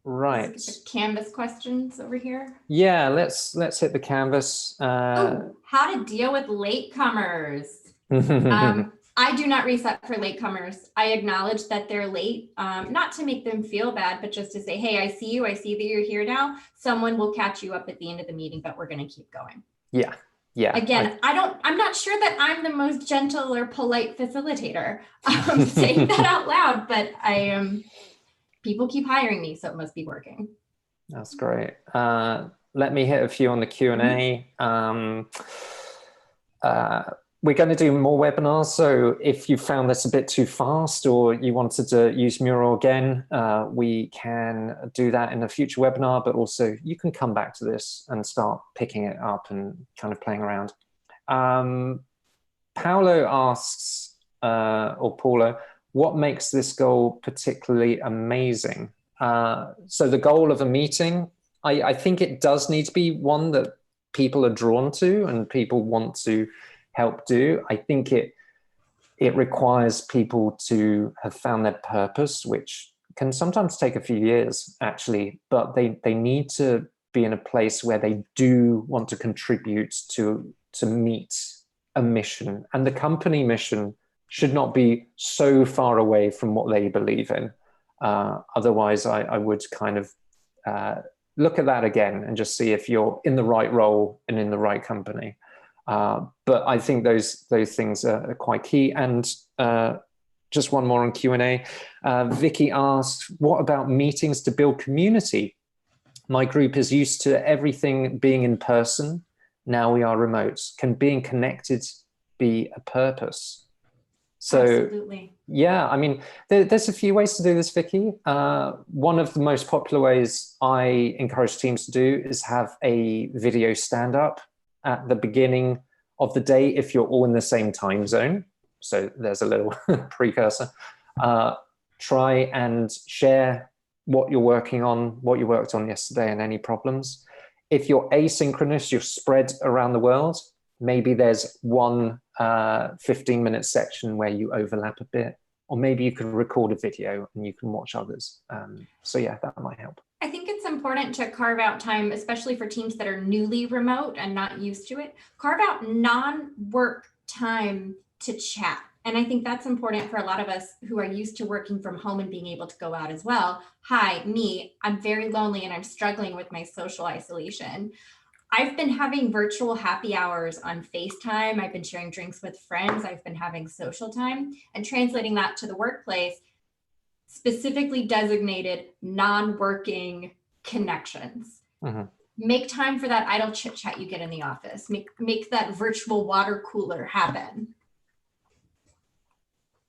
Right. The Canvas questions over here. Yeah, let's hit the Canvas. How to deal with latecomers. I do not reset for latecomers. I acknowledge that they're late, not to make them feel bad, but just to say, hey, I see you. I see that you're here now. Someone will catch you up at the end of the meeting, but we're going to keep going. Yeah. Yeah. Again, I'm not sure that I'm the most gentle or polite facilitator saying that out loud, but people keep hiring me, so it must be working. That's great. Let me hit a few on the Q&A. We're going to do more webinars, so if you found this a bit too fast or you wanted to use Mural again, we can do that in a future webinar, but also you can come back to this and start picking it up and kind of playing around. Paulo asks, or Paulo, what makes this goal particularly amazing? So the goal of a meeting, I think it does need to be one that people are drawn to and people want to help do. I think it requires people to have found their purpose, which can sometimes take a few years actually, but they need to be in a place where they do want to contribute to meet a mission, and the company mission should not be so far away from what they believe in. Otherwise, I would kind of look at that again and just see if you're in the right role and in the right company. But I think those things are quite key. And just one more on Q&A. Vicky asked, what about meetings to build community? My group is used to everything being in person. Now we are remote. Can being connected be a purpose? So, absolutely. Yeah, I mean, there's a few ways to do this, Vicky. One of the most popular ways I encourage teams to do is have a video stand-up at the beginning of the day if you're all in the same time zone. So there's a little precursor. Try and share what you're working on, what you worked on yesterday, and any problems. If you're asynchronous, you're spread around the world, maybe there's one 15-minute section where you overlap a bit, or maybe you can record a video and you can watch others. So yeah, that might help. I think it's important to carve out time, especially for teams that are newly remote and not used to it. Carve out non-work time to chat. And I think that's important for a lot of us who are used to working from home and being able to go out as well. Hi, me, I'm very lonely and I'm struggling with my social isolation. I've been having virtual happy hours on FaceTime. I've been sharing drinks with friends. I've been having social time, and translating that to the workplace, specifically designated non-working connections. Mm-hmm. Make time for that idle chit chat you get in the office. Make that virtual water cooler happen.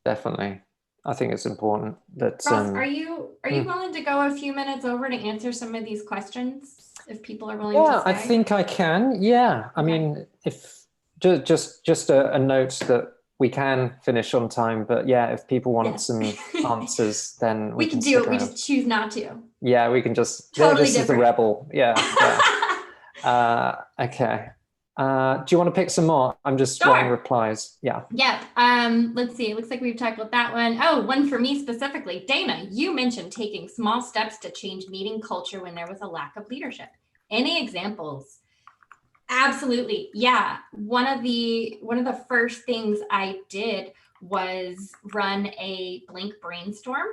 Definitely. I think it's important that Ross, are you willing to go a few minutes over to answer some of these questions if people are willing to stay? I think I can. Yeah. I mean, if just a note that we can finish on time, but yeah, if people want some answers, then we can do it. We just choose not to. Yeah, we can just totally this different. Is the rebel. Yeah. Okay. Do you want to pick some more? I'm just writing replies. Yeah. Yeah. Let's see. It looks like we've tackled that one. Oh, one for me specifically. Dana, you mentioned taking small steps to change meeting culture when there was a lack of leadership. Any examples? Absolutely. Yeah. One of the first things I did was run a blank brainstorm,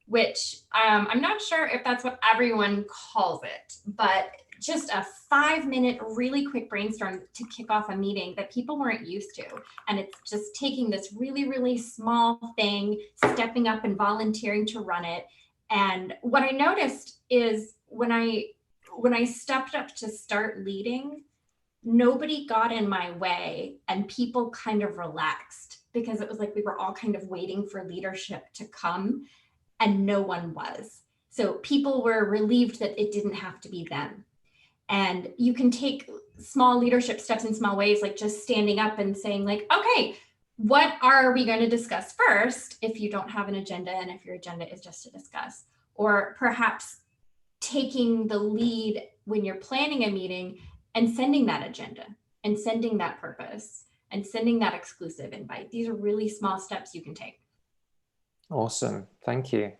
which I'm not sure if that's what everyone calls it, but just a 5-minute, really quick brainstorm to kick off a meeting that people weren't used to. And it's just taking this really, really small thing, stepping up and volunteering to run it. And what I noticed is when I stepped up to start leading, nobody got in my way and people kind of relaxed, because it was like we were all kind of waiting for leadership to come and no one was. So people were relieved that it didn't have to be them. And you can take small leadership steps in small ways, like just standing up and saying like, okay, what are we going to discuss first if you don't have an agenda and if your agenda is just to discuss? Or perhaps taking the lead when you're planning a meeting and sending that agenda and sending that purpose and sending that exclusive invite. These are really small steps you can take. Awesome. Thank you.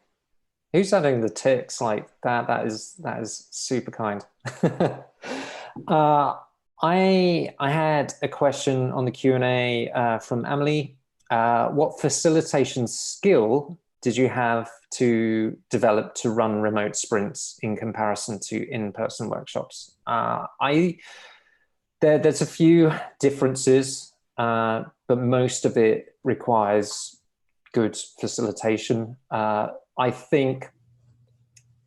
Who's adding the ticks like that? That is super kind. I had a question on the Q&A from Emily. What facilitation skill did you have to develop to run remote sprints in comparison to in-person workshops? There's a few differences, but most of it requires good facilitation. I think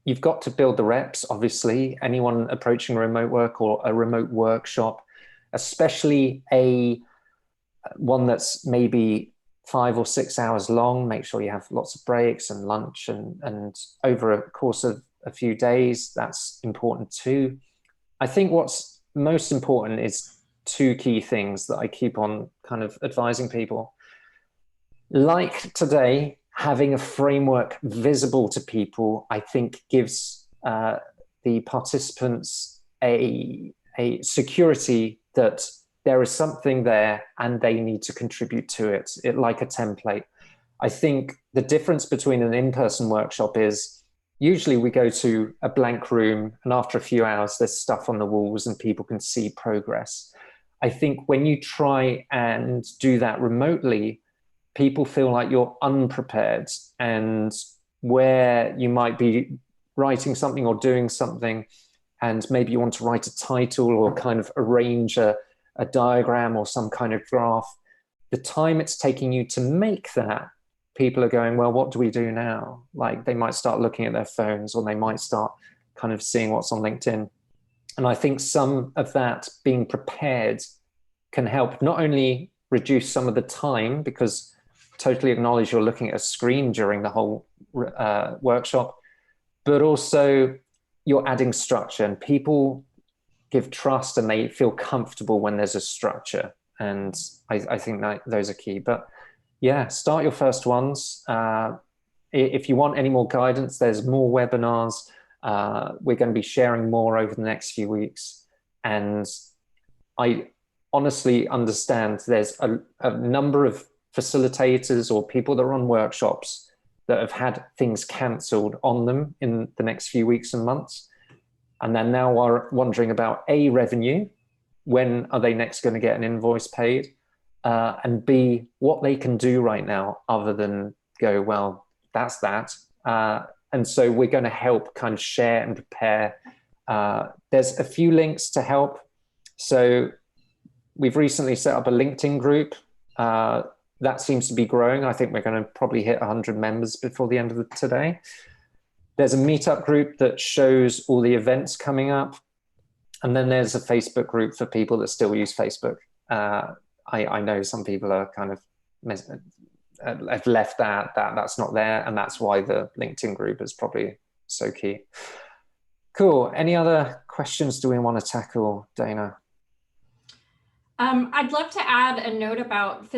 you've got to build the reps, obviously. Anyone approaching remote work or a remote workshop, especially one that's maybe 5 or 6 hours long, make sure you have lots of breaks and lunch and over a course of a few days, that's important too. I think what's most important is 2 key things that I keep on kind of advising people. Like today, having a framework visible to people, I think gives the participants a security that there is something there and they need to contribute to it like a template. I think the difference between an in-person workshop is usually we go to a blank room and after a few hours there's stuff on the walls and people can see progress. I think when you try and do that remotely, people feel like you're unprepared, and where you might be writing something or doing something and maybe you want to write a title or kind of arrange a diagram or some kind of graph, the time it's taking you to make that, people are going, well, what do we do now? Like they might start looking at their phones or they might start kind of seeing what's on LinkedIn. And I think some of that being prepared can help not only reduce some of the time, because totally acknowledge you're looking at a screen during the whole workshop, but also you're adding structure, and people give trust and they feel comfortable when there's a structure. And I think that those are key. But yeah, start your first ones. If you want any more guidance, there's more webinars. We're going to be sharing more over the next few weeks. And I honestly understand there's a number of facilitators or people that run workshops that have had things cancelled on them in the next few weeks and months. And then now are wondering about A, revenue, when are they next going to get an invoice paid? And B, what they can do right now other than go, well, that's that. And so we're going to help kind of share and prepare. There's a few links to help. So we've recently set up a LinkedIn group. That seems to be growing. I think we're going to probably hit 100 members before the end of today. There's a meetup group that shows all the events coming up. And then there's a Facebook group for people that still use Facebook. I know some people are kind of have left that's not there. And that's why the LinkedIn group is probably so key. Cool. Any other questions do we want to tackle, Dana? I'd love to add a note about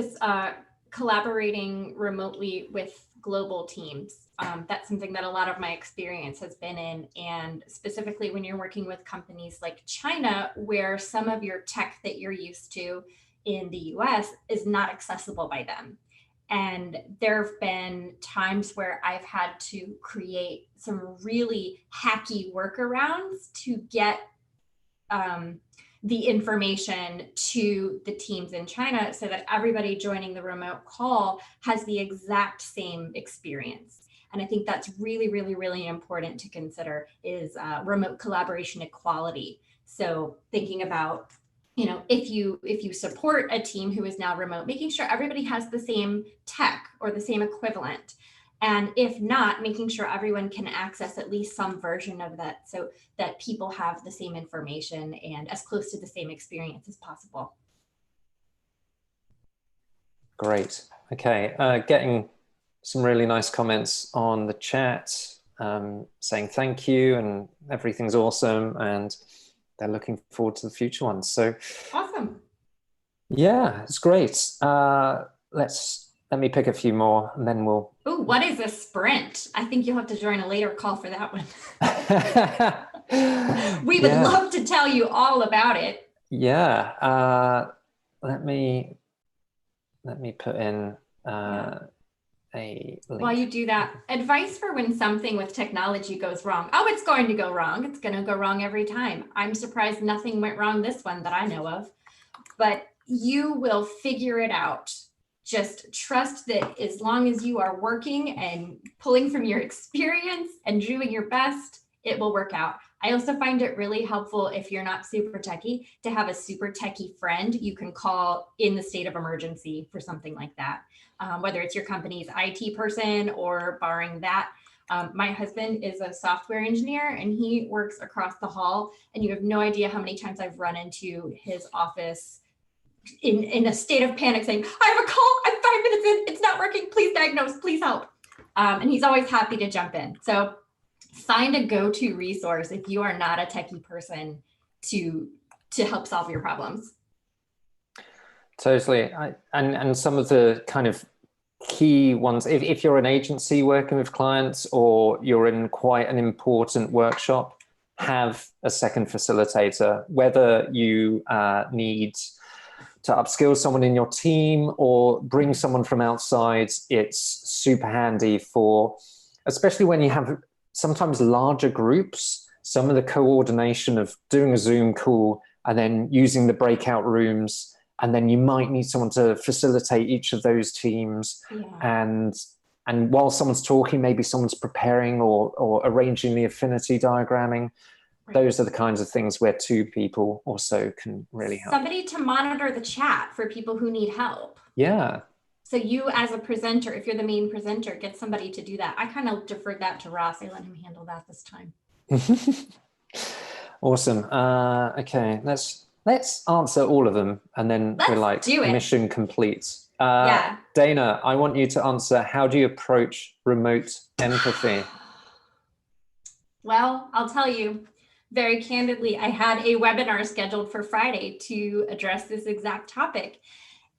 collaborating remotely with global teams. That's something that a lot of my experience has been in, and specifically when you're working with companies like China, where some of your tech that you're used to in the US is not accessible by them. And there have been times where I've had to create some really hacky workarounds to get the information to the teams in China so that everybody joining the remote call has the exact same experience. And I think that's really, really, really important to consider is remote collaboration equality. So thinking about, you know, if you support a team who is now remote, making sure everybody has the same tech or the same equivalent. And if not, making sure everyone can access at least some version of that so that people have the same information and as close to the same experience as possible. Great. Okay. Getting some really nice comments on the chat, saying thank you and everything's awesome. And they're looking forward to the future ones. So awesome. Yeah, it's great. let me pick a few more and then we'll. Oh, what is a sprint? I think you'll have to join a later call for that one. We would love to tell you all about it. Yeah. Let me put in a link. While you do that, advice for when something with technology goes wrong. Oh, it's going to go wrong. It's going to go wrong every time. I'm surprised nothing went wrong this one that I know of, but you will figure it out. Just trust that as long as you are working and pulling from your experience and doing your best, it will work out. I also find it really helpful if you're not super techie to have a super techie friend you can call in the state of emergency for something like that. Whether it's your company's IT person or barring that. My husband is a software engineer and he works across the hall, and you have no idea how many times I've run into his office in a state of panic saying, I have a call, I'm 5 minutes in, it's not working, please diagnose, please help. And he's always happy to jump in. So find a go-to resource if you are not a techie person to help solve your problems. Totally. And some of the kind of key ones, if you're an agency working with clients or you're in quite an important workshop, have a second facilitator, whether you need to upskill someone in your team or bring someone from outside. It's super handy for, especially when you have sometimes larger groups, some of the coordination of doing a Zoom call and then using the breakout rooms. And then you might need someone to facilitate each of those teams. Yeah. And while someone's talking, maybe someone's preparing or arranging the affinity diagramming. Right. Those are the kinds of things where two people also can really help. Somebody to monitor the chat for people who need help. Yeah. So you as a presenter, if you're the main presenter, get somebody to do that. I kind of deferred that to Ross. I let him handle that this time. Awesome. Okay, let's answer all of them and then we're like mission complete. Yeah. Dana, I want you to answer, how do you approach remote empathy? Well, I'll tell you very candidly, I had a webinar scheduled for Friday to address this exact topic.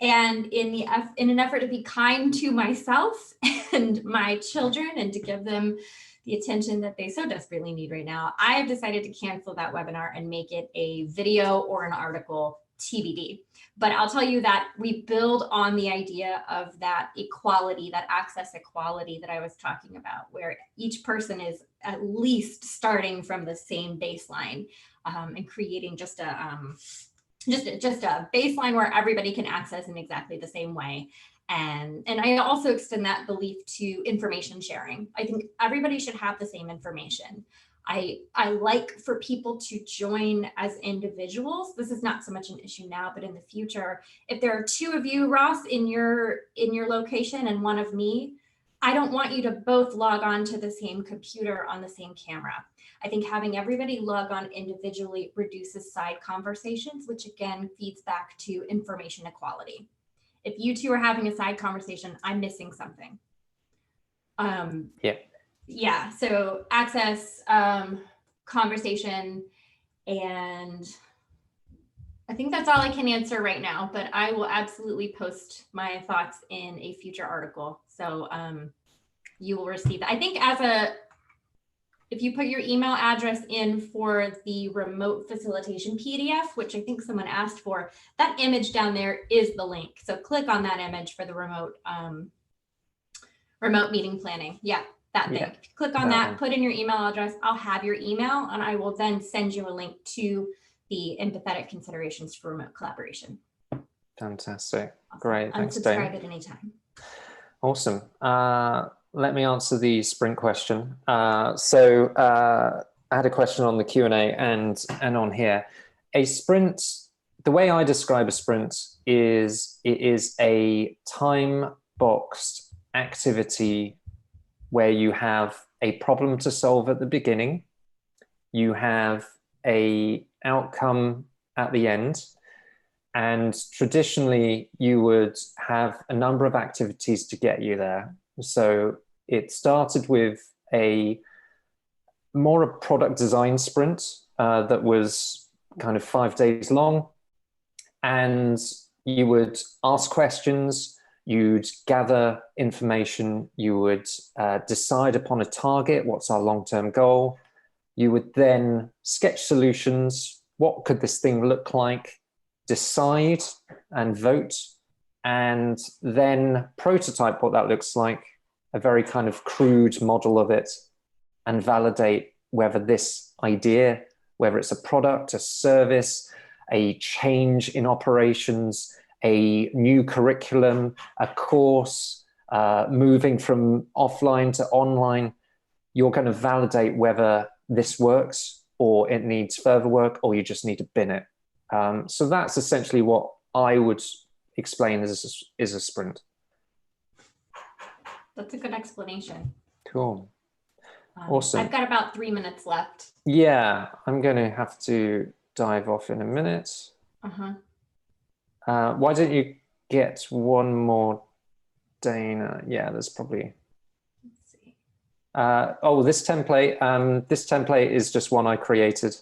And in an effort to be kind to myself and my children and to give them the attention that they so desperately need right now, I have decided to cancel that webinar and make it a video or an article, TBD. But I'll tell you that we build on the idea of that equality, that access equality that I was talking about, where each person is at least starting from the same baseline and creating just a baseline where everybody can access in exactly the same way. And I also extend that belief to information sharing. I think everybody should have the same information. I like for people to join as individuals. This is not so much an issue now, but in the future, if there are two of you, Ross, in your location and one of me, I don't want you to both log on to the same computer on the same camera. I think having everybody log on individually reduces side conversations, which again feeds back to information equality. If you two are having a side conversation, I'm missing something. Yeah, so access, conversation, and I think that's all I can answer right now, but I will absolutely post my thoughts in a future article. So you will receive that. I think if you put your email address in for the remote facilitation PDF, which I think someone asked for, that image down there is the link. So click on that image for the remote meeting planning. Yeah. That thing. Yeah, click on that, put in your email address. I'll have your email and I will then send you a link to the empathetic considerations for remote collaboration. Fantastic. Awesome. Great. Thanks, Dana. Unsubscribe at any time. Awesome. Let me answer the sprint question. So I had a question on the Q&A and on here. A sprint, the way I describe a sprint is it is a time-boxed activity where you have a problem to solve at the beginning, you have a outcome at the end, and traditionally you would have a number of activities to get you there. So it started with a product design sprint that was kind of 5 days long, and you would ask questions, You'd gather information, you would decide upon a target, what's our long-term goal. You would then sketch solutions, what could this thing look like, decide and vote, and then prototype what that looks like, a very kind of crude model of it, and validate whether this idea, whether it's a product, a service, a change in operations, a new curriculum, a course, moving from offline to online, you're going to validate whether this works or it needs further work or you just need to bin it. So that's essentially what I would explain as a sprint. That's a good explanation. Cool. Awesome. I've got about 3 minutes left. Yeah, I'm going to have to dive off in a minute. Why don't you get one more, Dana? Yeah, there's probably. Let's see. Oh, this template. This template is just one I created.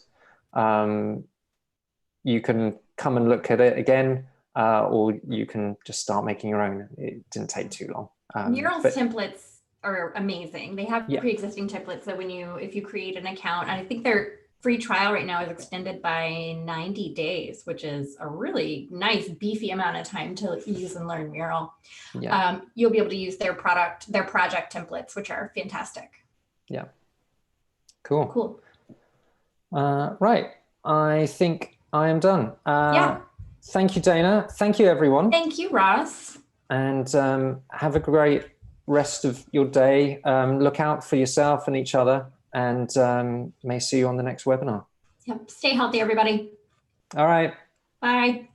You can come and look at it again, or you can just start making your own. It didn't take too long. Mural's templates are amazing. They have pre-existing templates. So if you create an account, and I think their free trial right now is extended by 90 days, which is a really nice, beefy amount of time to use and learn Mural. Yeah. You'll be able to use their project templates, which are fantastic. Yeah. Cool. Cool. Right. I think I am done. Yeah. Thank you, Dana. Thank you, everyone. Thank you, Ross. And have a great rest of your day. Look out for yourself and each other, and may see you on the next webinar. Yep. Stay healthy, everybody. All right. Bye.